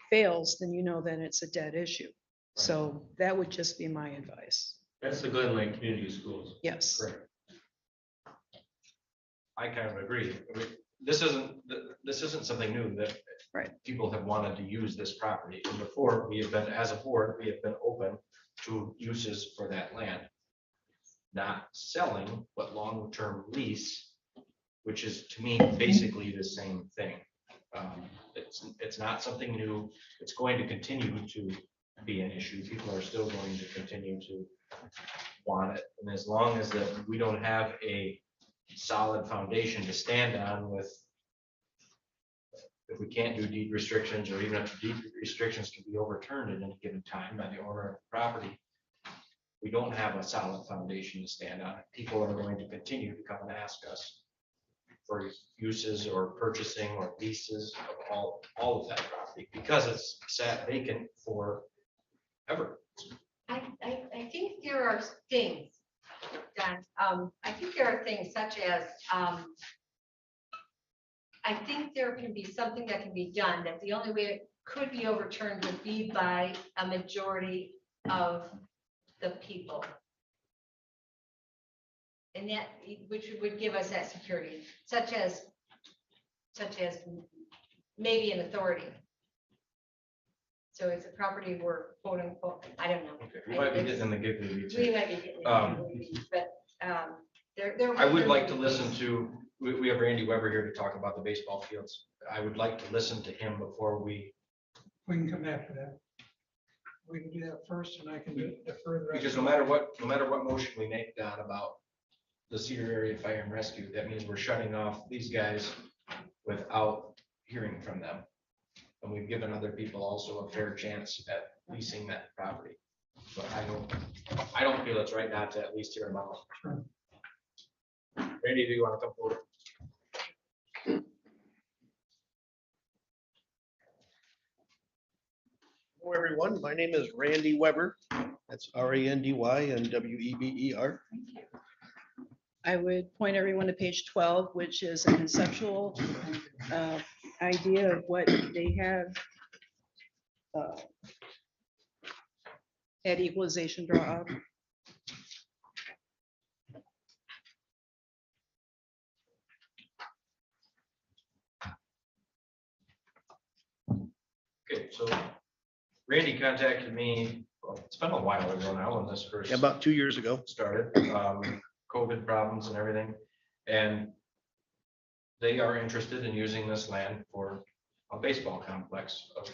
Speaker 3: fails, then you know that it's a dead issue. So that would just be my advice.
Speaker 10: That's the Glen Lake Community Schools.
Speaker 3: Yes.
Speaker 10: Correct.
Speaker 1: I kind of agree. I mean, this isn't something new that
Speaker 3: Right.
Speaker 1: people have wanted to use this property. And before, we have been, as a board, we have been open to uses for that land. Not selling, but long-term lease, which is to me basically the same thing. It's not something new. It's going to continue to be an issue. People are still going to continue to want it. And as long as that we don't have a solid foundation to stand on with, if we can't do deed restrictions, or even if deed restrictions can be overturned at any given time by the owner of the property, we don't have a solid foundation to stand on. People are going to continue to come and ask us for uses or purchasing or leases of all of that property. because it's sat vacant forever.
Speaker 11: I think there are things that, I think there are things such as, I think there can be something that can be done, that the only way it could be overturned would be by a majority of the people. And that, which would give us that security, such as maybe an authority. So it's a property we're quote unquote, I don't know.
Speaker 1: Okay, we might be getting in the giggly weeds
Speaker 11: We
Speaker 1: here.
Speaker 11: might be getting, but there.
Speaker 1: I would like to listen to, we have Randy Weber here to talk about the baseball fields. I would like to listen to him before we,
Speaker 8: can come back to that. We can do that first and I can defer the rest.
Speaker 1: because no matter what motion we make, Don, about the Cedar Area Fire and Rescue, that means we're shutting off these guys without hearing from them. And we've given other people also a fair chance at leasing that property. But I don't feel it's right not to at least hear them out.
Speaker 8: Sure.
Speaker 1: Randy, do you want to come forward?
Speaker 14: Hello, everyone. My name is Randy Weber. That's R-A-N-D-Y and W-E-B-E-R.
Speaker 3: I would point everyone to page 12, which is a conceptual idea of what they have at equalization draw up.
Speaker 1: Okay, so Randy contacted me, well, it's been a while ago now when this first
Speaker 14: About 2 years ago.
Speaker 1: started, COVID problems and everything. And they are interested in using this land for a baseball complex of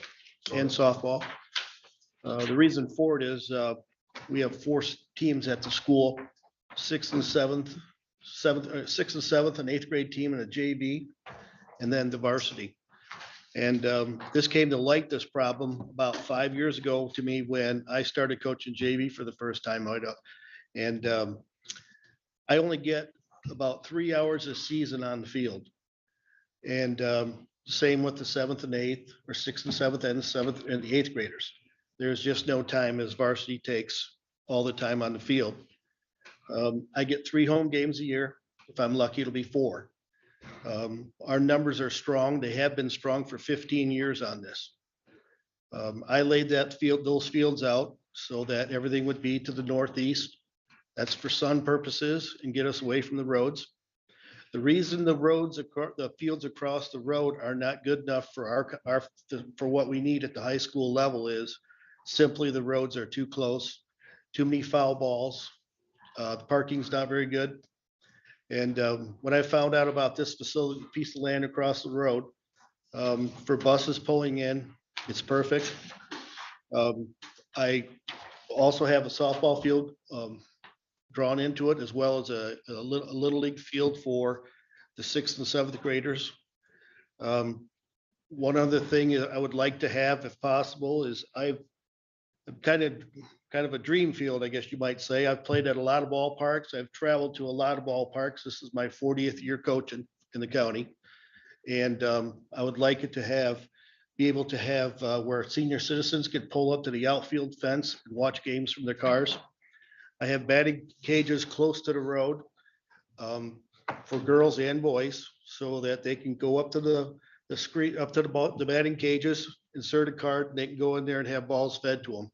Speaker 14: And softball. The reason for it is we have 4 teams at the school, 6th and 7th, 6th and 7th and 8th grade team and a JV, and then the varsity. And this came to light, this problem, about 5 years ago to me when I started coaching JV for the first time. And I only get about 3 hours a season on the field. And same with the 7th and 8th, or 6th and 7th and 7th and the 8th graders. There's just no time, as varsity takes all the time on the field. I get 3 home games a year. If I'm lucky, it'll be 4. Our numbers are strong. They have been strong for 15 years on this. I laid those fields out so that everything would be to the northeast. That's for sun purposes and get us away from the roads. The reason the fields across the road are not good enough for for what we need at the high school level is simply the roads are too close, too many foul balls. The parking's not very good. And when I found out about this facility, piece of land across the road, for buses pulling in, it's perfect. I also have a softball field drawn into it, as well as a little league field for the 6th and 7th graders. One other thing I would like to have, if possible, is I've kind of a dream field, I guess you might say. I've played at a lot of ballparks. I've traveled to a lot of ballparks. This is my 40th year coaching in the county. And I would like it to be able to have where senior citizens could pull up to the outfield fence and watch games from their cars. I have batting cages close to the road for girls and boys so that they can go up to the screen, up to the batting cages, insert a card, and they can go in there and have balls fed to them.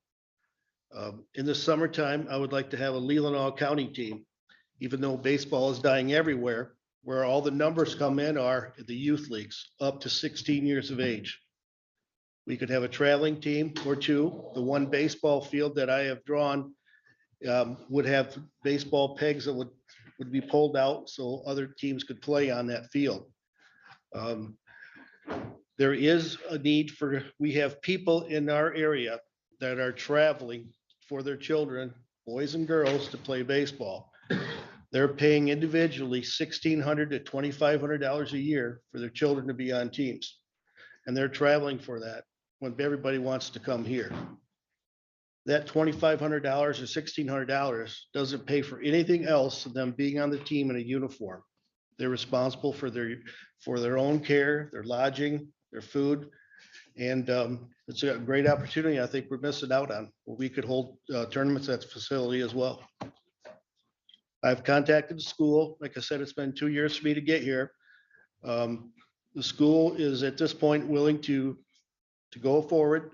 Speaker 14: In the summertime, I would like to have a Leelanau County team, even though baseball is dying everywhere, where all the numbers come in are the youth leagues up to 16 years of age. We could have a traveling team or 2. The one baseball field that I have drawn would have baseball pegs that would be pulled out so other teams could play on that field. There is a need we have people in our area that are traveling for their children, boys and girls, to play baseball. They're paying individually $1,600 to $2,500 a year for their children to be on teams. And they're traveling for that when everybody wants to come here. That $2,500 or $1,600 doesn't pay for anything else than them being on the team in a uniform. They're responsible for their own care, their lodging, their food. And it's a great opportunity I think we're missing out on. We could hold tournaments at the facility as well. I've contacted the school. Like I said, it's been 2 years for me to get here. The school is at this point willing to go forward.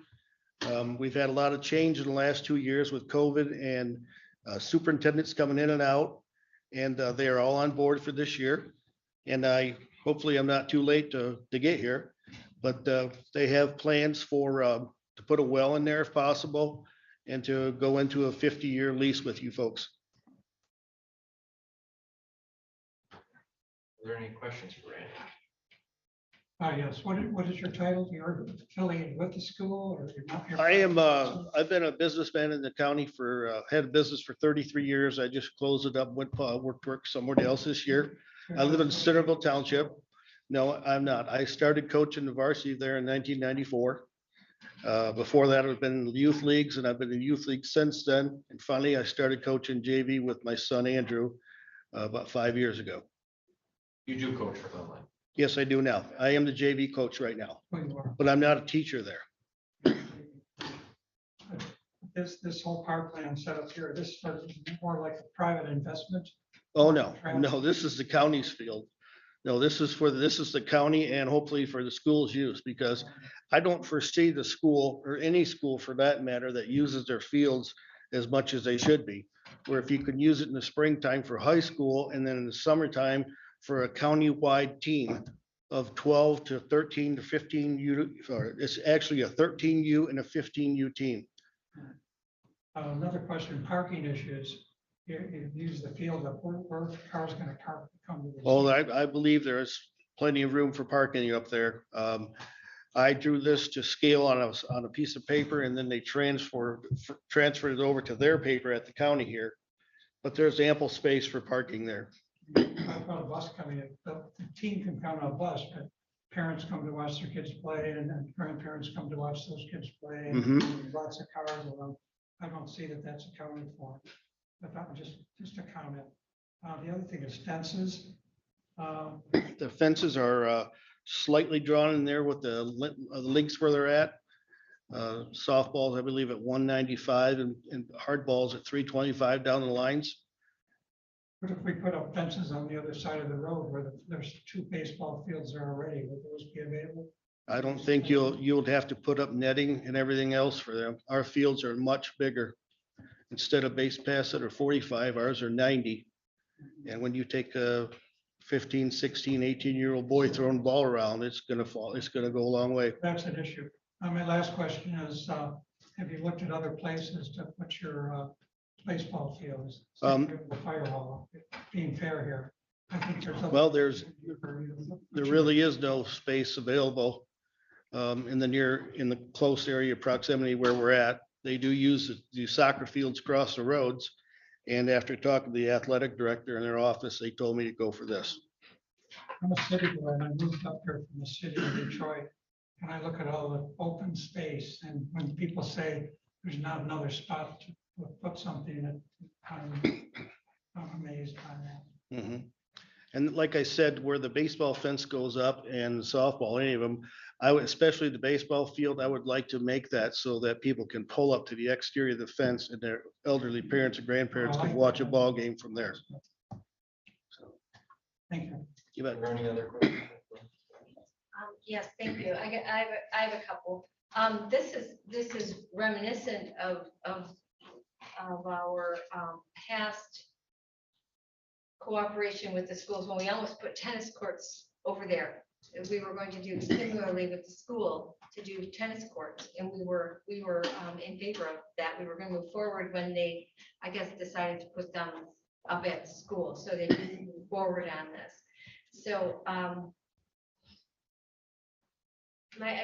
Speaker 14: We've had a lot of change in the last 2 years with COVID and superintendents coming in and out. And they are all on board for this year. And hopefully I'm not too late to get here. But they have plans for to put a well in there if possible and to go into a 50-year lease with you folks.
Speaker 10: Are there any questions for Randy?
Speaker 8: Yes, what is your title? You're affiliated with the school or you're not?
Speaker 14: I am, I've been a businessman in the county for, had a business for 33 years. I just closed it up, went, work somewhere else this year. I live in Centerville Township. No, I'm not. I started coaching the varsity there in 1994. Before that, I've been in the youth leagues and I've been in youth leagues since then. And finally, I started coaching JV with my son, Andrew, about 5 years ago.
Speaker 10: You do coach for Glenline.
Speaker 14: Yes, I do now. I am the JV coach right now, but I'm not a teacher there.
Speaker 8: This whole power plant set up here, this is more like a private investment.
Speaker 14: Oh, no, this is the county's field. No, this is the county and hopefully for the school's use, because I don't foresee the school or any school for that matter that uses their fields as much as they should be. Where if you can use it in the springtime for high school and then in the summertime for a county-wide team of 12 to 13 to 15 U, or it's actually a 13U and a 15U team.
Speaker 8: Another question, parking issues. You use the field up, where cars gonna come to this?
Speaker 14: Oh, I believe there is plenty of room for parking up there. I drew this to scale on a piece of paper and then they transferred it over to their paper at the county here. But there's ample space for parking there.
Speaker 8: I've got a bus coming in, the team can come on a bus, but parents come to watch their kids play and then grandparents come to watch those kids play. And lots of cars around. I don't see that that's accounted for. But that was just a comment. The other thing is fences.
Speaker 14: The fences are slightly drawn in there with the links where they're at. Softballs, I believe, at 195 and hardballs at 325 down the lines.
Speaker 8: But if we put up fences on the other side of the road where there's 2 baseball fields there already, would those be available?
Speaker 14: I don't think you'll have to put up netting and everything else for them. Our fields are much bigger. Instead of base paths that are 45, ours are 90. And when you take a 15, 16, 18-year-old boy throwing the ball around, it's gonna fall. It's gonna go a long way.
Speaker 8: That's an issue. My last question is, have you looked at other places to put your baseball fields? The fire hall, being fair here. I think there's.
Speaker 14: Well, there really is no space available in the close area proximity where we're at. They do use the soccer fields across the roads. And after talking to the athletic director in their office, they told me to go for this.
Speaker 8: I'm a city boy and I moved up here from the city of Detroit. And I look at all the open space and when people say there's not another spot to put something, I'm amazed by that.
Speaker 14: And like I said, where the baseball fence goes up and the softball, any of them, I would, especially the baseball field, I would like to make that so that people can pull up to the exterior of the fence and their elderly parents and grandparents can watch a ball game from there. So,
Speaker 8: thank you.
Speaker 14: You bet.
Speaker 10: Are there any other questions?
Speaker 11: Yes, thank you. I have a couple. This is reminiscent of our past cooperation with the schools when we almost put tennis courts over there. We were going to do similarly with the school to do tennis courts, and we were in favor of that. We were going to move forward when they, I guess, decided to put them up at the school, so they didn't move forward on this. So I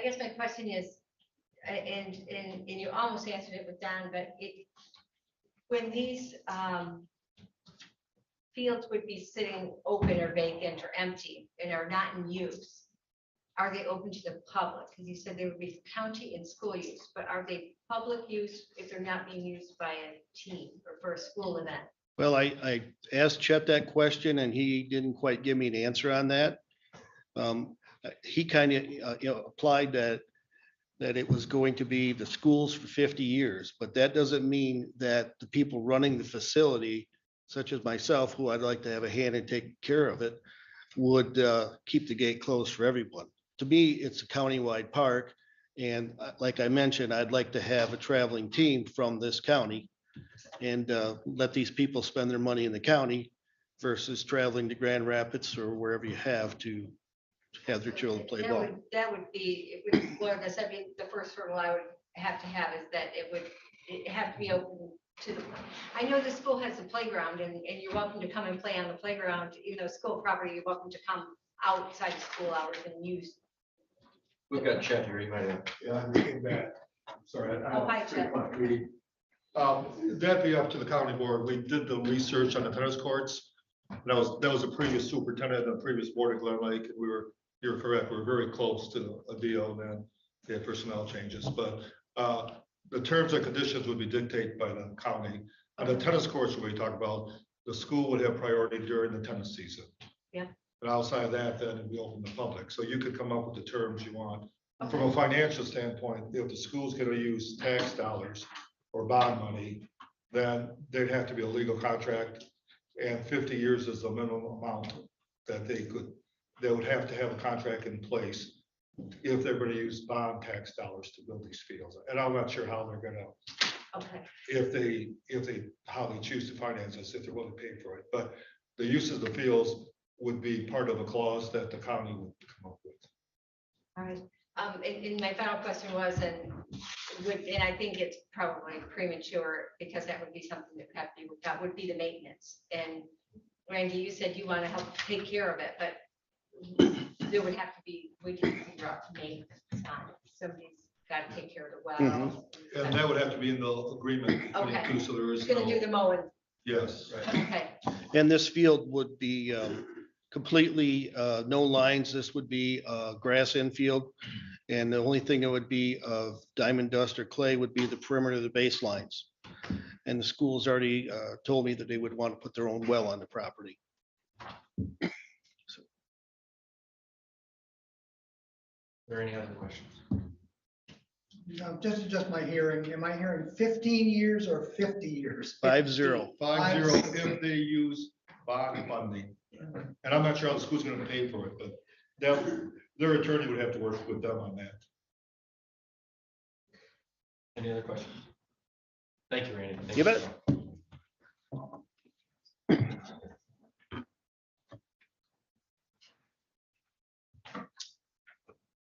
Speaker 11: guess my question is, and you almost answered it with Don, but when these fields would be sitting open or vacant or empty and are not in use, are they open to the public? Because you said they would be county and school use, but are they public use if they're not being used by a team or for a school event?
Speaker 14: Well, I asked Chet that question and he didn't quite give me an answer on that. He kind of applied that that it was going to be the schools for 50 years, but that doesn't mean that the people running the facility, such as myself, who I'd like to have a hand in taking care of it, would keep the gate closed for everyone. To me, it's a countywide park. And like I mentioned, I'd like to have a traveling team from this county and let these people spend their money in the county versus traveling to Grand Rapids or wherever you have to have their children play
Speaker 11: That
Speaker 14: ball.
Speaker 11: that would be, it would, well, I said, the first hurdle I would have to have is that it have to be open to the, I know the school has a playground and you're welcome to come and play on the playground, even though school property, you're welcome to come outside of school hours and use.
Speaker 1: We've got Chet here, you might have.
Speaker 12: Yeah, I came back. Sorry.
Speaker 11: Oh, hi, Chet.
Speaker 12: That'd be up to the county board. We did the research on the tennis courts. That was a previous superintendent, the previous board of Glen Lake. You're correct. We were very close to a deal, and then they had personnel changes, but the terms and conditions would be dictated by the county. On the tennis courts we talk about, the school would have priority during the tennis season.
Speaker 11: Yeah.
Speaker 12: But outside of that, then it'd be open to public. So you could come up with the terms you want. From a financial standpoint, if the school's gonna use tax dollars or bond money, then there'd have to be a legal contract. And 50 years is the minimum amount that they would have to have a contract in place if they're gonna use bond tax dollars to build these fields. And I'm not sure how they're gonna,
Speaker 11: Okay.
Speaker 12: how they choose to finance this, if they're willing to pay for it. But the use of the fields would be part of a clause that the county would come up with.
Speaker 11: All right. And my final question was, and I think it's probably premature because that would be something that would have to be worked out, would be the maintenance. And Randy, you said you want to help take care of it, but there would have to be, we can figure out maintenance on it. Somebody's got to take care of the well.
Speaker 12: And that would have to be in the agreement. between the
Speaker 11: Okay.
Speaker 12: two, so there is
Speaker 11: Who's gonna do the mowing?
Speaker 12: Yes.
Speaker 11: Okay.
Speaker 14: And this field would be completely no lines. This would be a grass infield. And the only thing that would be of diamond dust or clay would be the perimeter of the baselines. And the school's already told me that they would want to put their own well on the property.
Speaker 1: Are there any other questions?
Speaker 13: Now, this is just my hearing. Am I hearing 15 years or 50 years?
Speaker 14: 5-0.
Speaker 12: 5-0 if they use bond funding. And I'm not sure how the school's gonna pay for it, but their attorney would have to work with them on that.
Speaker 1: Any other questions? Thank you, Randy. Thank
Speaker 14: You bet.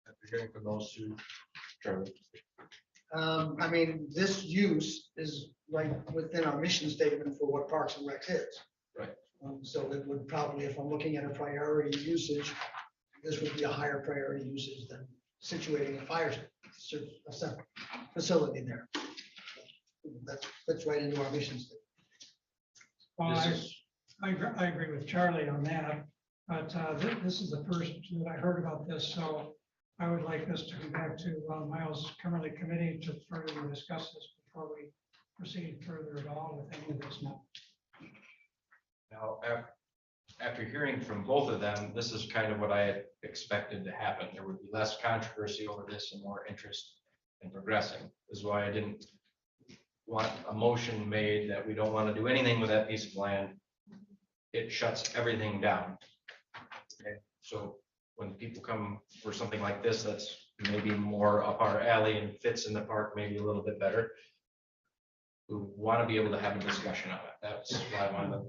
Speaker 1: After hearing from those two, Charlie.
Speaker 13: I mean, this use is right within our mission statement for what Parks and Rec is.
Speaker 1: Right.
Speaker 13: So it would probably, if I'm looking at a priority usage, this would be a higher priority usage than situating a separate facility there. That's right into our mission statement.
Speaker 8: Well, I agree with Charlie on that, but this is the first that I heard about this, so I would like this to come back to Miles Kimmerly Committee to further discuss this before we proceed further at all with any of this now.
Speaker 1: Now, after hearing from both of them, this is kind of what I had expected to happen. There would be less controversy over this and more interest in progressing. This is why I didn't want a motion made that we don't want to do anything with that piece of land. It shuts everything down. Okay, so when people come for something like this, that's maybe more up our alley and fits in the park maybe a little bit better. We want to be able to have a discussion on it. That's why I wanted to,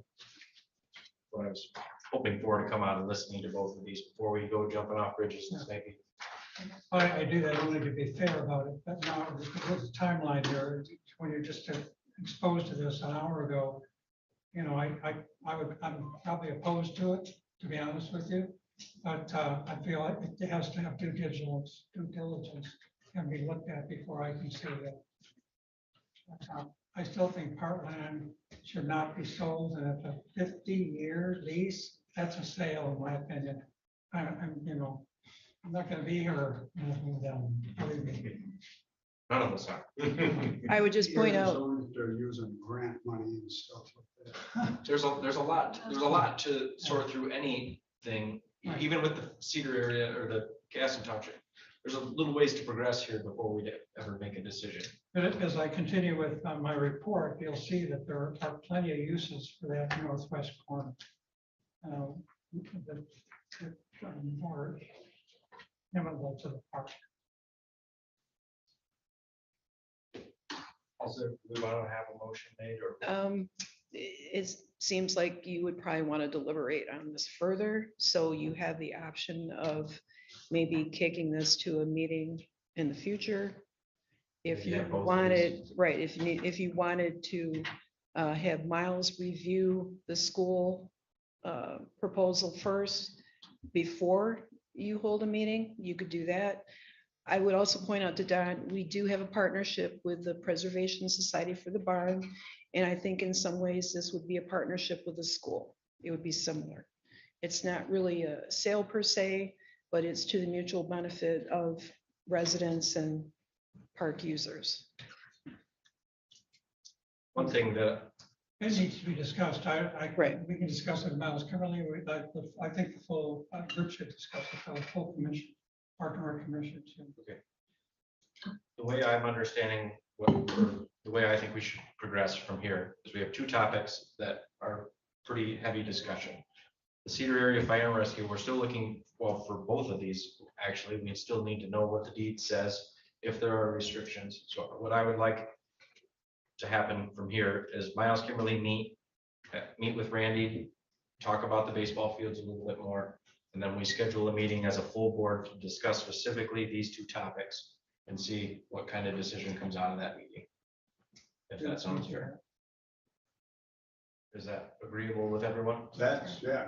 Speaker 1: what I was hoping for to come out and listening to both of these before we go jumping off bridges and maybe.
Speaker 8: I do that only to be fair about it, but now with the timeline here, when you're just exposed to this an hour ago, you know, I'm probably opposed to it, to be honest with you. But I feel like it has to have due diligence can be looked at before I can say that. But, I still think Parkland should not be sold, and at a 50-year lease, that's a sale, in my opinion. I'm not gonna be here. Believe me.
Speaker 1: None of us are.
Speaker 3: I would just point out,
Speaker 9: They're using grant money and stuff like that.
Speaker 1: There's a lot to sort through anything, even with the Cedar area or the Gaston Township. there's a little ways to progress here before we ever make a decision.
Speaker 8: But as I continue with my report, you'll see that there are plenty of uses for that northwest corner. That are more amenable to the park.
Speaker 1: Also, we want to have a motion made or?
Speaker 3: It seems like you would probably want to deliberate on this further, so you have the option of maybe kicking this to a meeting in the future. If you
Speaker 1: Yeah, both of
Speaker 3: wanted,
Speaker 1: these.
Speaker 3: right, if you wanted to have Miles review the school proposal first before you hold a meeting, you could do that. I would also point out to Don, we do have a partnership with the Preservation Society for the Barn. And I think in some ways this would be a partnership with the school. It would be similar. It's not really a sale per se, but it's to the mutual benefit of residents and park users.
Speaker 1: One thing that,
Speaker 8: It needs to be discussed.
Speaker 3: Right.
Speaker 8: We can discuss it in Miles Kimberly. I think the full group should discuss it, the full commission, Park and Rec Commission too.
Speaker 1: the way I'm understanding the way I think we should progress from here is we have two topics that are pretty heavy discussion. The Cedar Area Fire and Rescue, we're still looking, well, for both of these, actually, we still need to know what the deed says, if there are restrictions. So what I would like to happen from here is Miles Kimberly meet with Randy, talk about the baseball fields a little bit more, and then we schedule a meeting as a full board to discuss specifically these two topics and see what kind of decision comes out of that meeting. If that sounds fair. Is that agreeable with everyone?
Speaker 9: That's, yeah,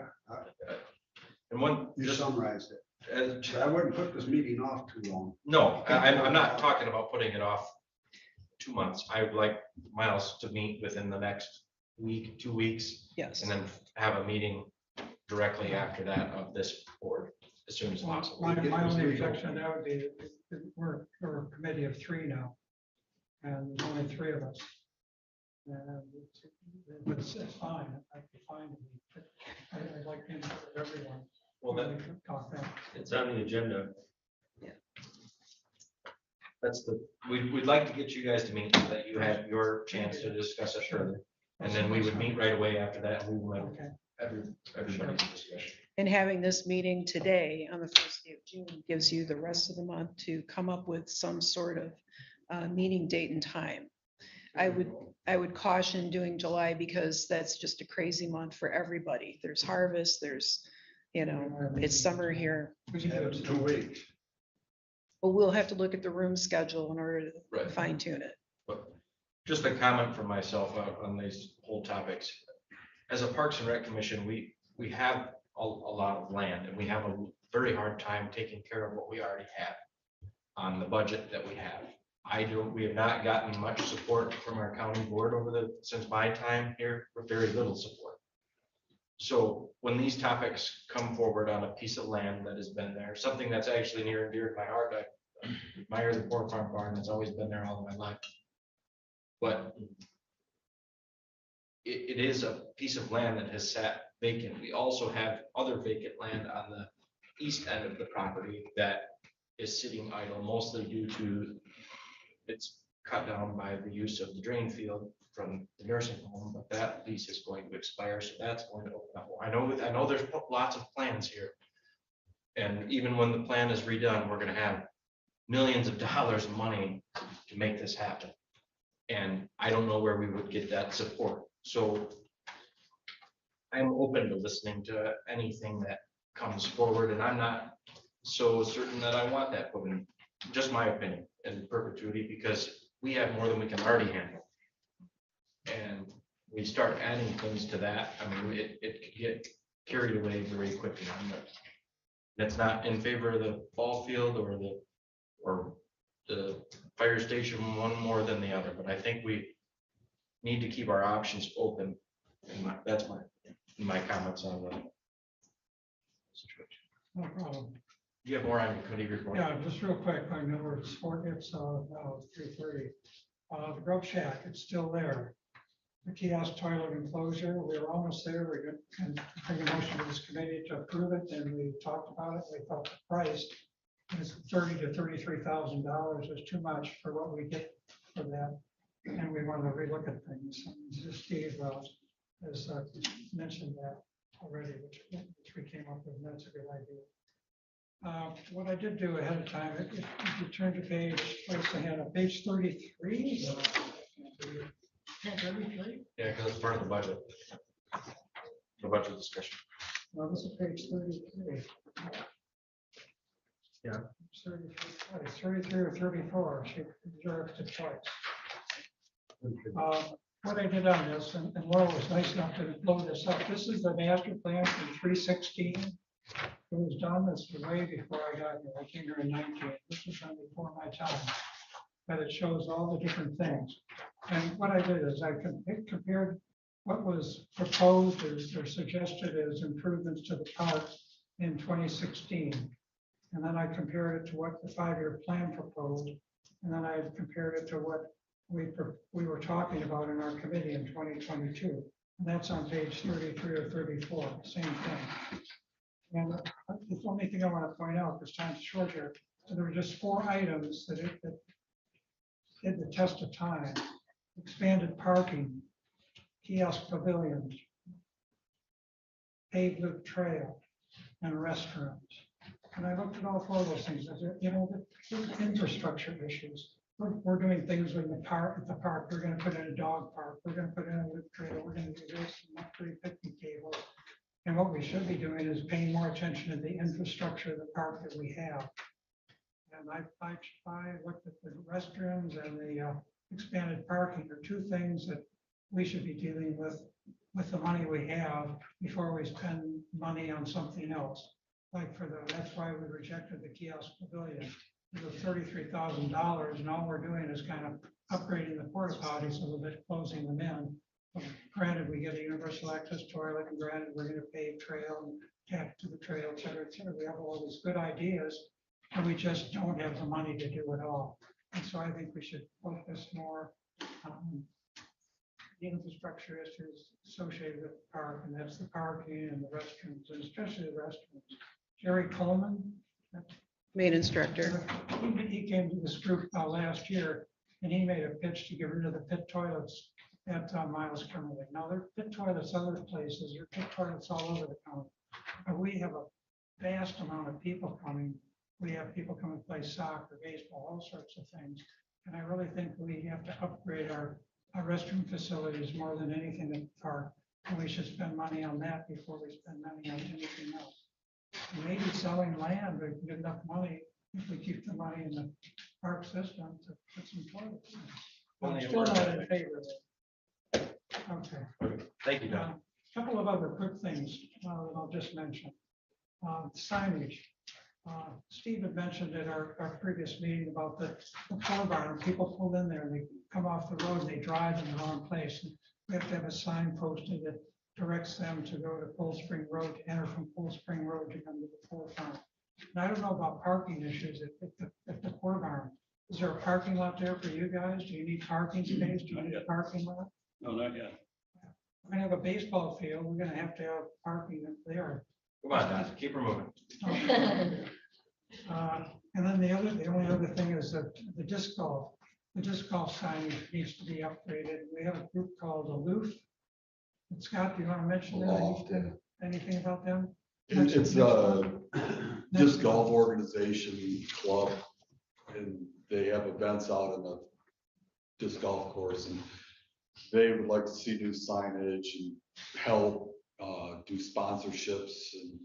Speaker 1: And one,
Speaker 9: you
Speaker 1: just
Speaker 9: summarized it. I wouldn't put this meeting off too long.
Speaker 1: no, I'm not talking about putting it off 2 months. I would like Miles to meet within the next week, 2 weeks,
Speaker 3: Yes.
Speaker 1: and then have a meeting directly after that of this board as soon as possible.
Speaker 8: My only objection, that would be, that we're a committee of 3 now. And there's only 3 of us. And it's fine, I'd be fine. I'd like to input everyone.
Speaker 1: Well, then,
Speaker 8: We could talk that.
Speaker 10: It's on the agenda.
Speaker 1: we'd like to get you guys to meet so that you have your chance to discuss it further. And then we would meet right away after that and we would
Speaker 8: Okay.
Speaker 1: everybody's discussion.
Speaker 3: And having this meeting today on the first day of June gives you the rest of the month to come up with some sort of meeting date and time. I would caution doing July because that's just a crazy month for everybody. There's harvest, there's, it's summer here.
Speaker 8: We can do it
Speaker 9: 2 weeks.
Speaker 3: But we'll have to look at the room schedule in order to
Speaker 1: Right.
Speaker 3: fine tune it.
Speaker 1: But just a comment from myself on these whole topics. As a Parks and Rec Commission, we have a lot of land and we have a very hard time taking care of what we already have on the budget that we have. We have not gotten much support from our county board since my time here, with very little support. So when these topics come forward on a piece of land that has been there, something that's actually near and dear to my heart, I admire the Port Farm Barn, it's always been there all of my life. But it is a piece of land that has sat vacant. We also have other vacant land on the east end of the property that is sitting idle, mostly due to it's cut down by the use of the drain field from the nursing home, but that lease is going to expire, so that's going to open up. I know there's lots of plans here. And even when the plan is redone, we're gonna have millions of dollars of money to make this happen. And I don't know where we would get that support. So I'm open to listening to anything that comes forward, and I'm not so certain that I want that put in, just my opinion, in perpetuity, because we have more than we can already handle. And we start adding things to that, I mean, it could get carried away very quickly. That's not in favor of the ball field or the fire station one more than the other, but I think we need to keep our options open. And that's my comments on that.
Speaker 8: No problem.
Speaker 1: Do you have more on your committee report?
Speaker 8: Yeah, just real quick, I know it's now 3:30. The Grub Shack, it's still there. The kiosk toilet enclosure, we're almost there. We're going to bring a motion to this committee to approve it, and we talked about it. We thought the price It's $30,000 to $33,000 is too much for what we get for that. And we want to relook at things. And Steve has mentioned that already, which we came up with, and that's a good idea. What I did do ahead of time, if you turn to page, place the hand on page 33. 33?
Speaker 1: Yeah, because it's part of the budget. The budget discussion.
Speaker 8: Well, this is page 33.
Speaker 1: Yeah.
Speaker 8: 33 or 34, she observed it twice. What I did on this, and Laura was nice enough to blow this up, this is the master plan from 316. It was done this way before I got here. I came here in 19. This was done before my time. But it shows all the different things. And what I did is I compared what was proposed or suggested as improvements to the park in 2016. And then I compared it to what the 5-year plan proposed. And then I compared it to what we were talking about in our committee in 2022. And that's on page 33 or 34, same thing. And the only thing I want to point out, because time's short here, so there were just 4 items that did the test of time: expanded parking, kiosk pavilions, paved loop trail, and restrooms. And I looked at all 4 of those things. I said, you know, the infrastructure issues. We're doing things in the park. At the park, we're going to put in a dog park. We're going to put in a loop trail. We're going to do this and that, 3 picnic tables. And what we should be doing is paying more attention to the infrastructure of the park that we have. And I looked at the restrooms and the expanded parking are 2 things that we should be dealing with the money we have before we spend money on something else. Like that's why we rejected the kiosk pavilion. It was $33,000, and all we're doing is kind of upgrading the porta potties a little bit, closing them in. Granted, we get a universal access toilet, and granted, we're going to pave trail and tap to the trail, et cetera, et cetera. We have all these good ideas, and we just don't have the money to do it all. And so I think we should focus more on the infrastructure issues associated with the park, and that's the parking and the restrooms, and especially the restrooms. Jerry Coleman,
Speaker 3: Main instructor.
Speaker 8: he came to this group last year, and he made a pitch to get rid of the pit toilets at Miles Kimberly. Now, there are pit toilets other places, there are pit toilets all over the county. But we have a vast amount of people coming. We have people come and play soccer, baseball, all sorts of things. And I really think we have to upgrade our restroom facilities more than anything in the park. And we should spend money on that before we spend money on anything else. Maybe selling land, we can get enough money if we keep the money in the park system to put some toilets in. But I'm still not in favor of it. Okay.
Speaker 1: Thank you, Don.
Speaker 8: A couple of other quick things that I'll just mention. Signage. Steve had mentioned at our previous meeting about the car barn. People pull in there and they come off the road and they drive in the wrong place. And we have to have a sign posted that directs them to go to Cold Spring Road, to enter from Cold Spring Road to come to the Ford Farm. And I don't know about parking issues at the Ford Farm. Is there a parking lot there for you guys? Do you need parking space? Do you need a parking lot?
Speaker 6: No, not yet.
Speaker 8: We're gonna have a baseball field. We're gonna have to have parking up there.
Speaker 1: Come on, Don, keep her moving.
Speaker 8: And then the only other thing is that the disc golf. The disc golf signage needs to be upgraded. We have a group called Aloof. And Scott, do you want to mention anything about them?
Speaker 7: It's a disc golf organization club, and they have events out in the disc golf course, and they would like to see new signage and help do sponsorships and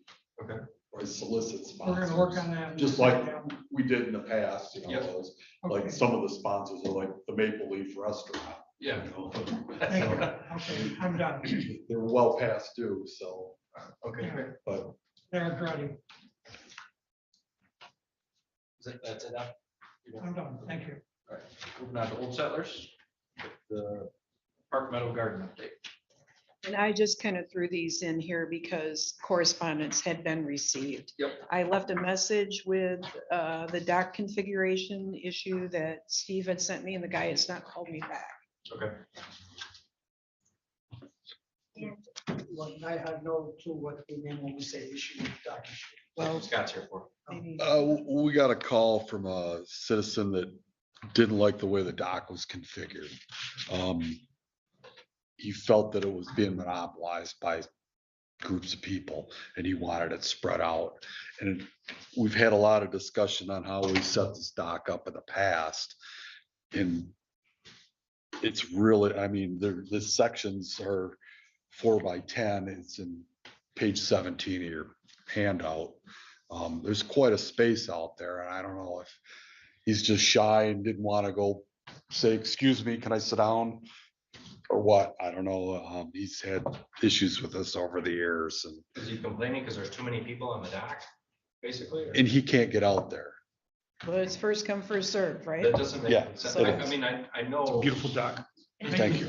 Speaker 7: or solicit sponsors.
Speaker 8: We're gonna work on that.
Speaker 7: Just like we did in the past, you know,
Speaker 1: Yep.
Speaker 7: those, like some of the sponsors are like the Maple Leaf Restaurant.
Speaker 1: Yeah.
Speaker 7: You know,
Speaker 8: Thank you. Okay, I'm done.
Speaker 7: they're well past due, so,
Speaker 1: Okay, great.
Speaker 7: but
Speaker 8: They're ready.
Speaker 1: That's it.
Speaker 8: I'm done. Thank you.
Speaker 1: All right, moving on to Old Settlers, the Park Meadow Garden update.
Speaker 3: And I just kind of threw these in here because correspondence had been received.
Speaker 1: Yep.
Speaker 3: I left a message with the dock configuration issue that Steve had sent me, and the guy has not called me back.
Speaker 1: Okay.
Speaker 13: Well, I have no clue what we mean when we say issue with dock issue.
Speaker 3: Well,
Speaker 10: Scott's here for.
Speaker 3: maybe,
Speaker 7: We got a call from a citizen that didn't like the way the dock was configured. He felt that it was being monopolized by groups of people and he wanted it spread out. And we've had a lot of discussion on how we set this dock up in the past. And it's really, I mean, the sections are 4x10. It's in page 17 of your handout. There's quite a space out there, and I don't know if he's just shy and didn't want to go say, excuse me, can I sit down? Or what? I don't know. He's had issues with us over the years and
Speaker 10: Is he complaining because there's too many people on the dock, basically? or-
Speaker 7: he can't get out there.
Speaker 3: well, it's first come, first served, right?
Speaker 10: That doesn't make
Speaker 7: Yeah,
Speaker 10: sense.
Speaker 3: it
Speaker 10: I
Speaker 7: is.
Speaker 10: mean, I know.
Speaker 4: Beautiful dock.
Speaker 7: Thank you.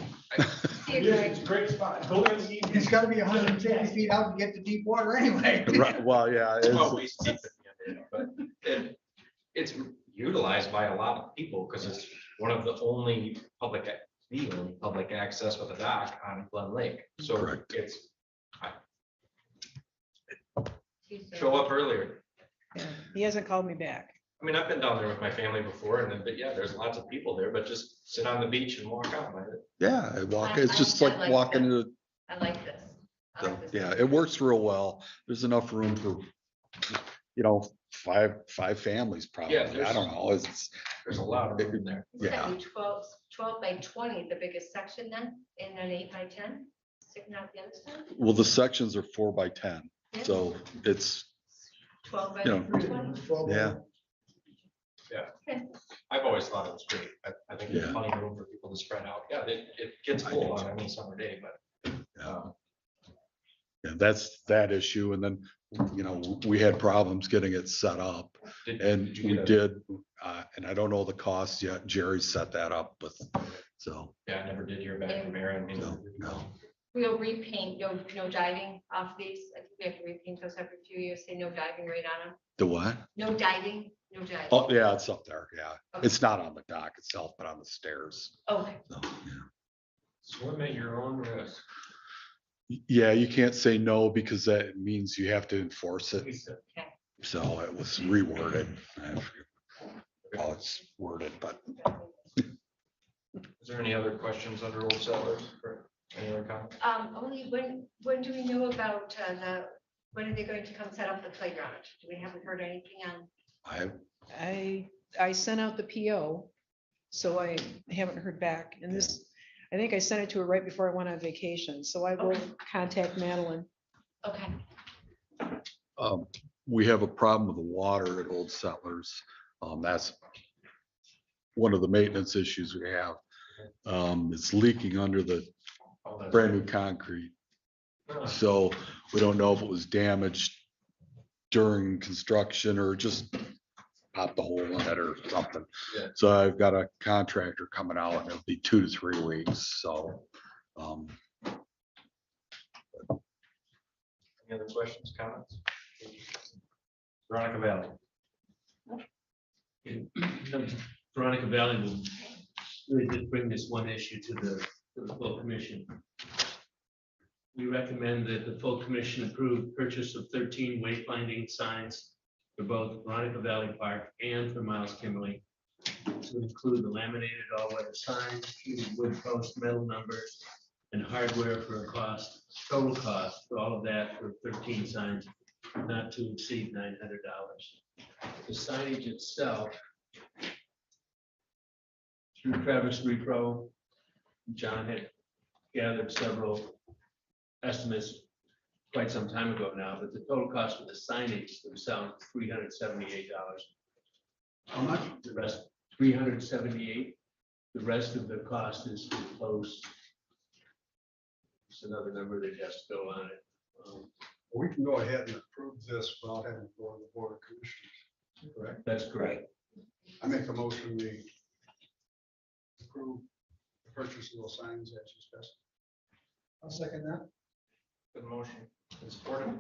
Speaker 11: See you, Greg.
Speaker 12: It's a great spot. Go there in the evening.
Speaker 13: It's gotta be 150 feet out to get to deep water anyway.
Speaker 7: Right, well, yeah.
Speaker 10: It's
Speaker 7: it's-
Speaker 10: about waist deep at the end of it, but it's utilized by a lot of people because it's one of the only the only public access with a dock on Glen Lake. So
Speaker 7: Correct.
Speaker 10: it's,
Speaker 11: Tuesday.
Speaker 10: show up earlier.
Speaker 3: Yeah, he hasn't called me back.
Speaker 10: I mean, I've been down there with my family before and then, but yeah, there's lots of people there, but just sit on the beach and walk out.
Speaker 7: Yeah, it's just
Speaker 11: I
Speaker 7: like
Speaker 11: like
Speaker 7: walking
Speaker 11: that.
Speaker 7: into,
Speaker 11: I like this. I like this.
Speaker 7: yeah, it works real well. There's enough room for, five families probably. I
Speaker 10: there's-
Speaker 7: don't know. It's,
Speaker 10: There's a lot of room there.
Speaker 11: It's gotta
Speaker 7: yeah.
Speaker 11: be 12 by 20, the biggest section then, and then 8 by 10, sticking out the other side.
Speaker 7: Well, the sections are 4x10,
Speaker 11: Yeah.
Speaker 7: so it's,
Speaker 11: 12 by
Speaker 7: you know,
Speaker 11: 20.
Speaker 7: yeah.
Speaker 10: I've always thought it was great. I think there's
Speaker 7: Yeah.
Speaker 10: plenty of room for people to spread out. Yeah, it gets full on any summer day, but.
Speaker 7: Yeah, that's that issue. And then, we had problems getting it set up and
Speaker 10: did you
Speaker 7: we
Speaker 10: get a-
Speaker 7: did, and I don't know the cost yet. Jerry set that up with, so,
Speaker 10: Yeah, I never did hear back from Aaron.
Speaker 7: no.
Speaker 11: We'll repaint, no diving off these. I think we have to repaint those every few years, say no diving right on them.
Speaker 7: The what?
Speaker 11: No diving, no diving.
Speaker 7: Oh, yeah, it's up there. Yeah. It's not on the dock itself, but on the stairs.
Speaker 11: Okay.
Speaker 7: So, yeah.
Speaker 10: Swim at your own risk.
Speaker 7: Yeah, you can't say no because that means you have to enforce it.
Speaker 11: Okay.
Speaker 7: So it was reworded. I forget how it's worded, but
Speaker 10: Is there any other questions under Old Settlers? or any other comments?
Speaker 11: Only when do we know about when are they going to come set up the playground? Do we haven't heard anything on?
Speaker 3: I sent out the PO, so I haven't heard back. And this, I think I sent it to her right before I went on vacation, so I will
Speaker 11: Okay.
Speaker 3: contact Madeline.
Speaker 11: Okay.
Speaker 7: we have a problem with the water at Old Settlers. That's one of the maintenance issues we have. It's leaking under the
Speaker 10: Oh, that's-
Speaker 7: brand new concrete.
Speaker 10: Huh.
Speaker 7: So we don't know if it was damaged during construction or just popped the hole in it or something.
Speaker 10: Yeah.
Speaker 7: So I've got a contractor coming out and it'll be 2 to 3 weeks, so.
Speaker 10: Any other questions, comments? Veronica Valley.
Speaker 15: Veronica Valley will really did bring this one issue to the full commission. We recommend that the full commission approve purchase of 13 wayfinding signs for both Veronica Valley Park and for Miles Kimberly. To include the laminated all-weather signs, heated wood post metal numbers, and hardware for a total cost for all of that for 13 signs, not to exceed $900. The signage itself, through Travis Repro, John had gathered several estimates quite some time ago now, but the total cost of the signage themselves, $378.
Speaker 9: How much?
Speaker 15: The rest, $378. The rest of the cost is to post. It's another number that has to go on it.
Speaker 9: We can go ahead and approve this without having to go to the board of commissioners, correct?
Speaker 15: That's correct.
Speaker 9: I make a motion, we approve the purchase of those signs as discussed.
Speaker 13: I'll second that.
Speaker 10: Good motion. And supported.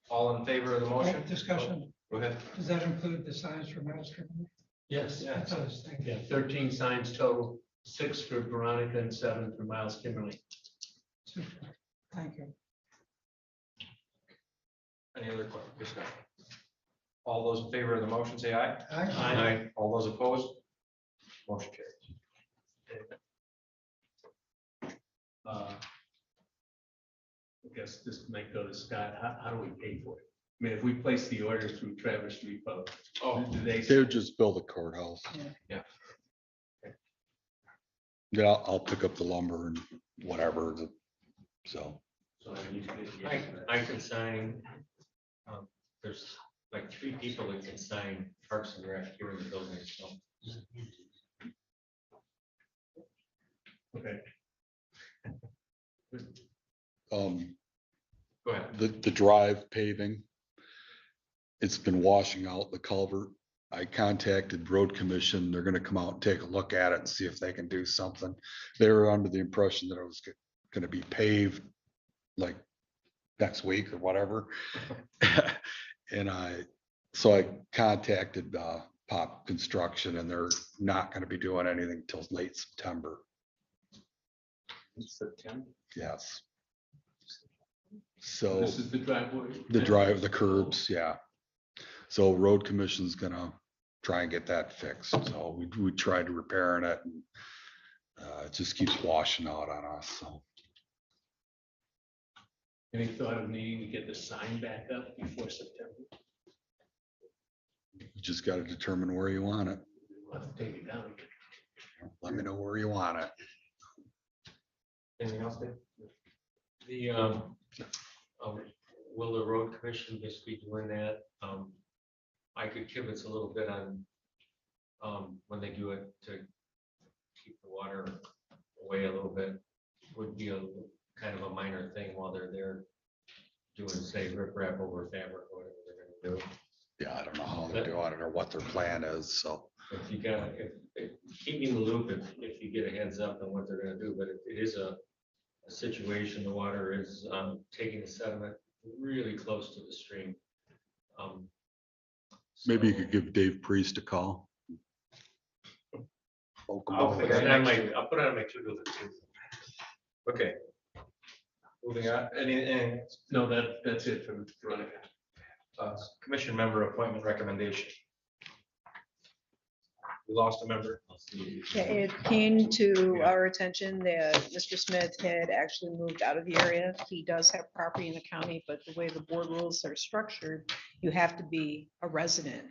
Speaker 10: All in favor of the motion?
Speaker 8: Discussion,
Speaker 10: Go ahead.
Speaker 8: does that include the signs for Miles Kimberly?
Speaker 15: Yes.
Speaker 10: Yeah.
Speaker 8: It does, thank you.
Speaker 15: Yeah, 13 signs total, 6 for Veronica and 7 for Miles Kimberly.
Speaker 8: Super. Thank you.
Speaker 10: Any other questions?
Speaker 1: All those in favor of the motion, say aye.
Speaker 8: Aye.
Speaker 1: All those opposed? Motion carries.
Speaker 15: I guess this might go to Scott. How do we pay for it? I mean, if we place the order through Traverse Street Pub, do they?
Speaker 7: They would just build a courthouse.
Speaker 1: Yeah.
Speaker 7: Yeah, I'll pick up the lumber and whatever, so.
Speaker 15: So I can sign. There's like 3 people that can sign Parks and Rec here in the building, so. Okay. Go ahead.
Speaker 7: The drive paving. It's been washing out the culvert. I contacted road commission. They're gonna come out and take a look at it and see if they can do something. They were under the impression that it was gonna be paved like next week or whatever. And so I contacted Pop Construction and they're not gonna be doing anything till late September.
Speaker 15: September.
Speaker 7: Yes. So
Speaker 15: This is the driveway.
Speaker 7: the curbs, yeah. So road commission's gonna try and get that fixed. So we tried to repairing it and it just keeps washing out on us, so.
Speaker 15: Any thought of needing to get the sign back up before September?
Speaker 7: You just gotta determine where you want it.
Speaker 15: We'll have to take it down again.
Speaker 7: Let me know where you want it.
Speaker 1: Anything else, Dave?
Speaker 15: The, will the road commission just be doing that? I could kibitz a little bit on, when they do it to keep the water away a little bit, would be a kind of a minor thing while they're there doing, say, riprap over fabric or whatever they're gonna do.
Speaker 7: Yeah, I don't know how they're doing it or what their plan is, so.
Speaker 15: If you got, keep me in the loop if you get a heads up on what they're gonna do, but it is a situation, the water is taking the sediment really close to the stream.
Speaker 7: Maybe you
Speaker 15: so-
Speaker 7: could give Dave Priest a call.
Speaker 15: I'll put it on my to-do list.
Speaker 1: Okay. Moving on, any
Speaker 15: No, that's it for Veronica.
Speaker 1: commission member appointment recommendation? We lost a member.
Speaker 3: Yeah, it came to our attention that Mr. Smith had actually moved out of the area. He does have property in the county, but the way the board rules are structured, you have to be a resident.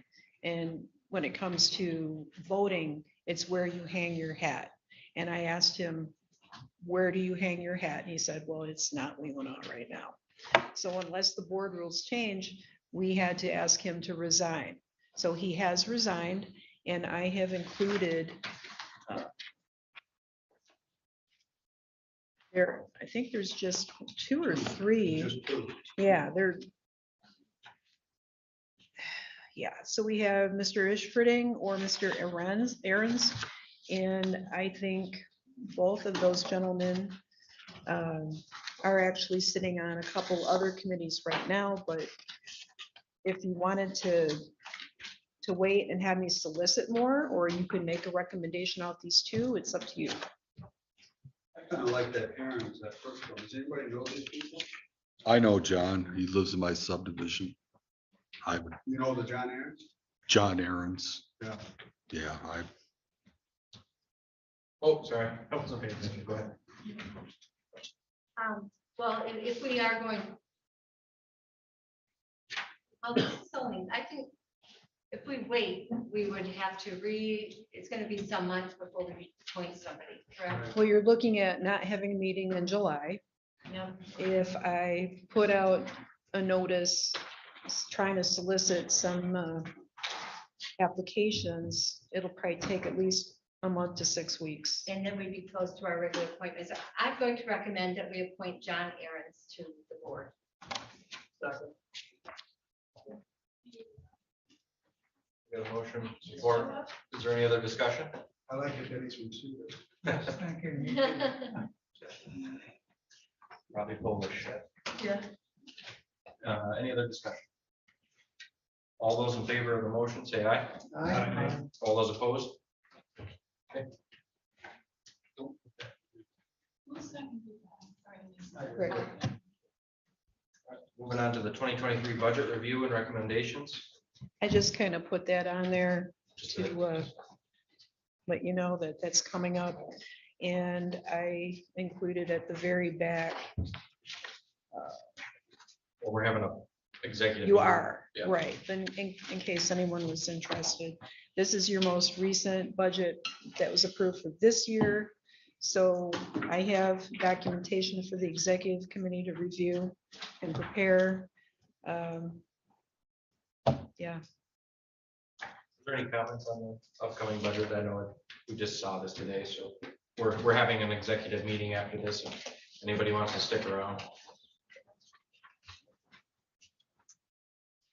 Speaker 3: And when it comes to voting, it's where you hang your hat. And I asked him, where do you hang your hat? And he said, well, it's not Leelanau right now. So unless the board rules change, we had to ask him to resign. So he has resigned. And I have included there, I think there's just 2 or 3. Yeah, yeah, so we have Mr. Ishfording or Mr. Aaron's, and I think both of those gentlemen are actually sitting on a couple other committees right now, but if you wanted to wait and have me solicit more, or you can make a recommendation out these 2, it's up to you.
Speaker 9: I kind of like that Aaron's, that first one. Does anybody know these people?
Speaker 7: I know John. He lives in my subdivision.
Speaker 9: You know the John Aaron's?
Speaker 7: John Aaron's.
Speaker 9: Yeah.
Speaker 7: Yeah,
Speaker 1: Oh, sorry. I wasn't paying attention. Go ahead.
Speaker 11: Well, if we are going. Well, this is only, I think, if we wait, we would have to it's gonna be some months before we appoint somebody, correct?
Speaker 3: Well, you're looking at not having a meeting in July.
Speaker 11: Yeah.
Speaker 3: If I put out a notice trying to solicit some applications, it'll probably take at least a month to 6 weeks.
Speaker 11: And then we'd be close to our regular appointments. I'm going to recommend that we appoint John Aaron's to the board.
Speaker 1: We got a motion, support. Is there any other discussion?
Speaker 9: I like it that he's from Cedar.
Speaker 8: Thank you.
Speaker 1: Probably Polish.
Speaker 11: Yeah.
Speaker 1: Any other discussion? All those in favor of the motion, say aye.
Speaker 8: Aye.
Speaker 1: All those opposed? Okay. Moving on to the 2023 budget review and recommendations.
Speaker 3: I just kind of put that on there to let you know that that's coming up. And I included at the very back,
Speaker 1: Well, we're having a executive.
Speaker 3: you
Speaker 1: meeting.
Speaker 3: are,
Speaker 1: Yeah.
Speaker 3: right, then in case anyone was interested. This is your most recent budget that was approved for this year. So I have documentation for the executive committee to review and prepare. Yeah,
Speaker 1: Is there any comments on the upcoming budget? I know we just saw this today, so we're having an executive meeting after this. If anybody wants to stick around.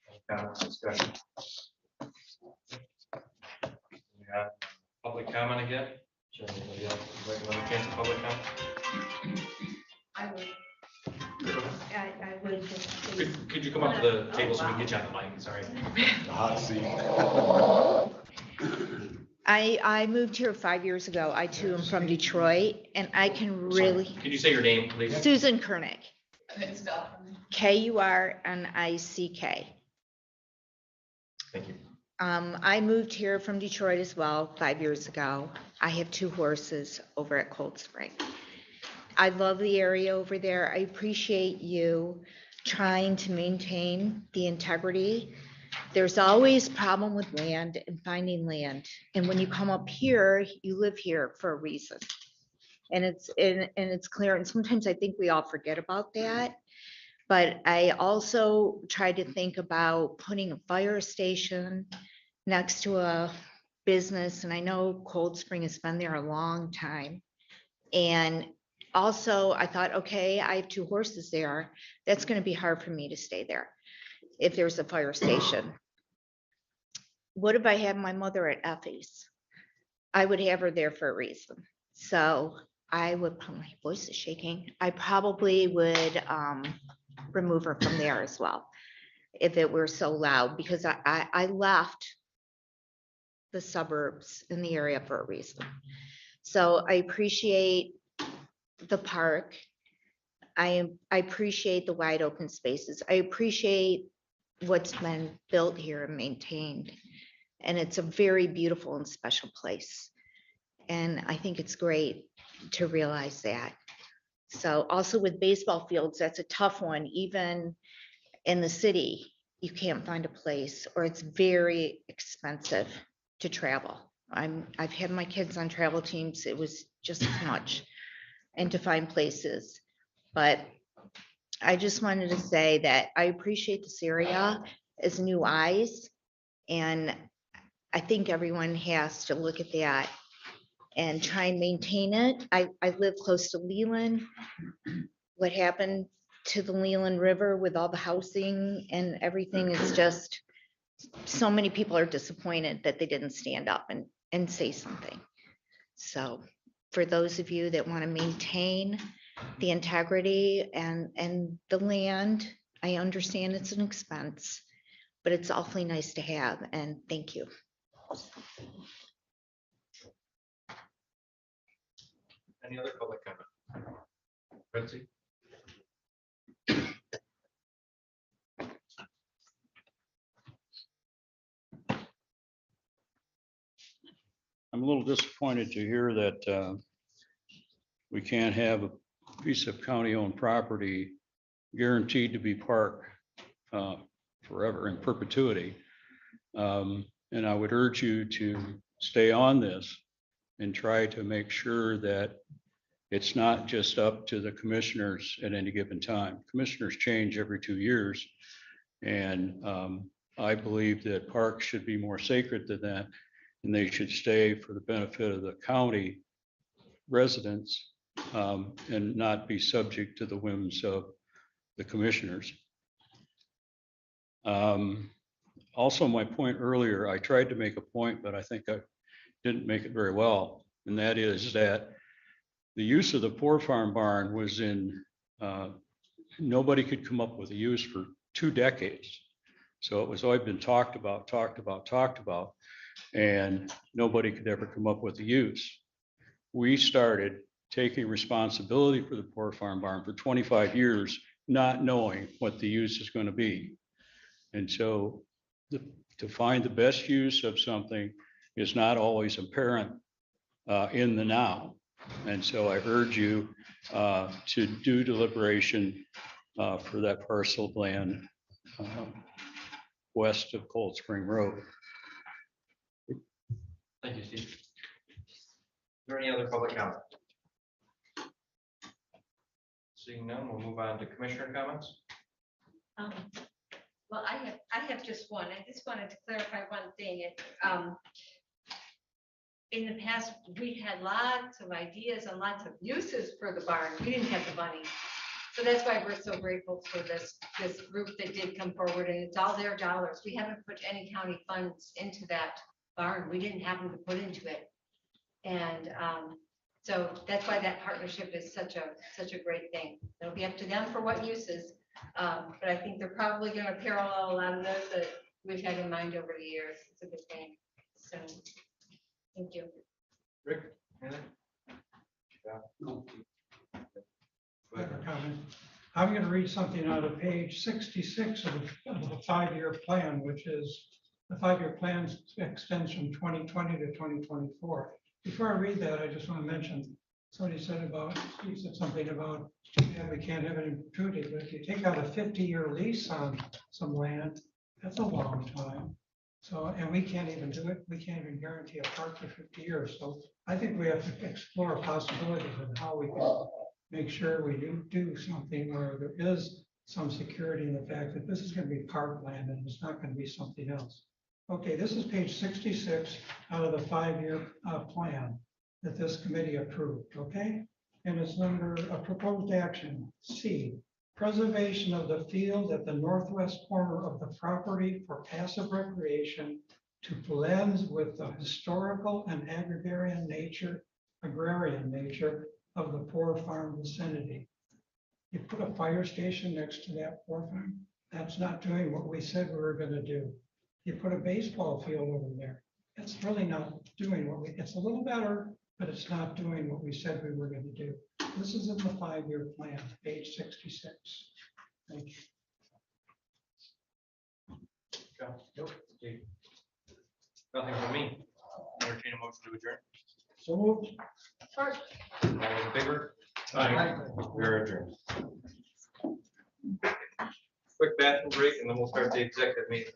Speaker 1: Any comments, discussion? We have public comment again. Is there anybody else who'd like to chance of public comment?
Speaker 11: I would. I would just. please.
Speaker 1: Could you come up to the table so we can get you on the mic? Sorry.
Speaker 7: The hot seat.
Speaker 16: I moved here 5 years ago. I too am from Detroit, and I can really,
Speaker 1: Could you say your name, please?
Speaker 16: Susan Kernick. Kurnick.
Speaker 1: Thank you.
Speaker 16: I moved here from Detroit as well 5 years ago. I have 2 horses over at Cold Spring. I love the area over there. I appreciate you trying to maintain the integrity. There's always problem with land and finding land. And when you come up here, you live here for a reason. And it's clear. And sometimes I think we all forget about that. But I also try to think about putting a fire station next to a business. And I know Cold Spring has been there a long time. And also I thought, okay, I have 2 horses there. That's going to be hard for me to stay there if there's a fire station. What if I had my mother at Effie's? I would have her there for a reason. So I would, my voice is shaking. I probably would remove her from there as well if it were so loud, because I left the suburbs in the area for a reason. So I appreciate the park. I appreciate the wide open spaces. I appreciate what's been built here and maintained. And it's a very beautiful and special place. And I think it's great to realize that. So also with baseball fields, that's a tough one. Even in the city, you can't find a place, or it's very expensive to travel. I've had my kids on travel teams. It was just too much, and to find places. But I just wanted to say that I appreciate this area as new eyes. And I think everyone has to look at that and try and maintain it. I live close to Leland. What happened to the Leland River with all the housing and everything is just, so many people are disappointed that they didn't stand up and say something. So for those of you that want to maintain the integrity and the land, I understand it's an expense, but it's awfully nice to have, and thank you.
Speaker 1: Any other public comment? Betsy?
Speaker 6: I'm a little disappointed to hear that we can't have a piece of county-owned property guaranteed to be park forever in perpetuity. And I would urge you to stay on this and try to make sure that it's not just up to the commissioners at any given time. Commissioners change every 2 years. And I believe that parks should be more sacred than that. And they should stay for the benefit of the county residents and not be subject to the whims of the commissioners. Also, my point earlier, I tried to make a point, but I think I didn't make it very well. And that is that the use of the Poor Farm Barn was in, nobody could come up with a use for 2 decades. So it was always been talked about, and nobody could ever come up with a use. We started taking responsibility for the Poor Farm Barn for 25 years, not knowing what the use is going to be. And so the to find the best use of something is not always apparent in the now. And so I urge you to do deliberation for that parcel of land west of Cold Spring Road.
Speaker 1: Thank you, Steve. Is there any other public comment? Seeing none, we'll move on to commissioner comments.
Speaker 11: Well, I have just one. I just wanted to clarify one thing. In the past, we had lots of ideas and lots of uses for the barn. We didn't have the money. So that's why we're so grateful for this group that did come forward, and it's all their dollars. We haven't put any county funds into that barn. We didn't have them to put into it. And so that's why that partnership is such a great thing. It'll be up to them for what uses. But I think they're probably going to parallel a lot of those that we've had in mind over the years. It's a good thing. So, thank you.
Speaker 1: Rick? Anything?
Speaker 9: No.
Speaker 8: I have a comment. I'm going to read something out of page 66 of the 5-year plan, which is the 5-year plan extends from 2020 to 2024. Before I read that, I just want to mention, somebody said about, Steve said something about, yeah, we can't have any perpetuity, but if you take out a 50-year lease on some land, that's a long time. So, and we can't even do it. We can't even guarantee a park for 50 years. So I think we have to explore possibilities of how we can make sure we do something where there is some security in the fact that this is going to be parkland and it's not going to be something else. Okay, this is page 66 out of the 5-year plan that this committee approved, okay? And it's number a proposed action C, preservation of the field at the northwest corner of the property for passive recreation to blend with the historical and agrarian nature of the Poor Farm vicinity. You put a fire station next to that Poor Farm, that's not doing what we said we were going to do. You put a baseball field over there, it's really not doing what it's a little better, but it's not doing what we said we were going to do. This is in the 5-year plan, page 66. Thank you.
Speaker 1: Nope. Nothing from me. Entertain a motion to adjourn.
Speaker 8: So moved.
Speaker 11: First.
Speaker 1: All those in favor? We are adjourned. Quick bathroom break and then we'll start the executive meeting.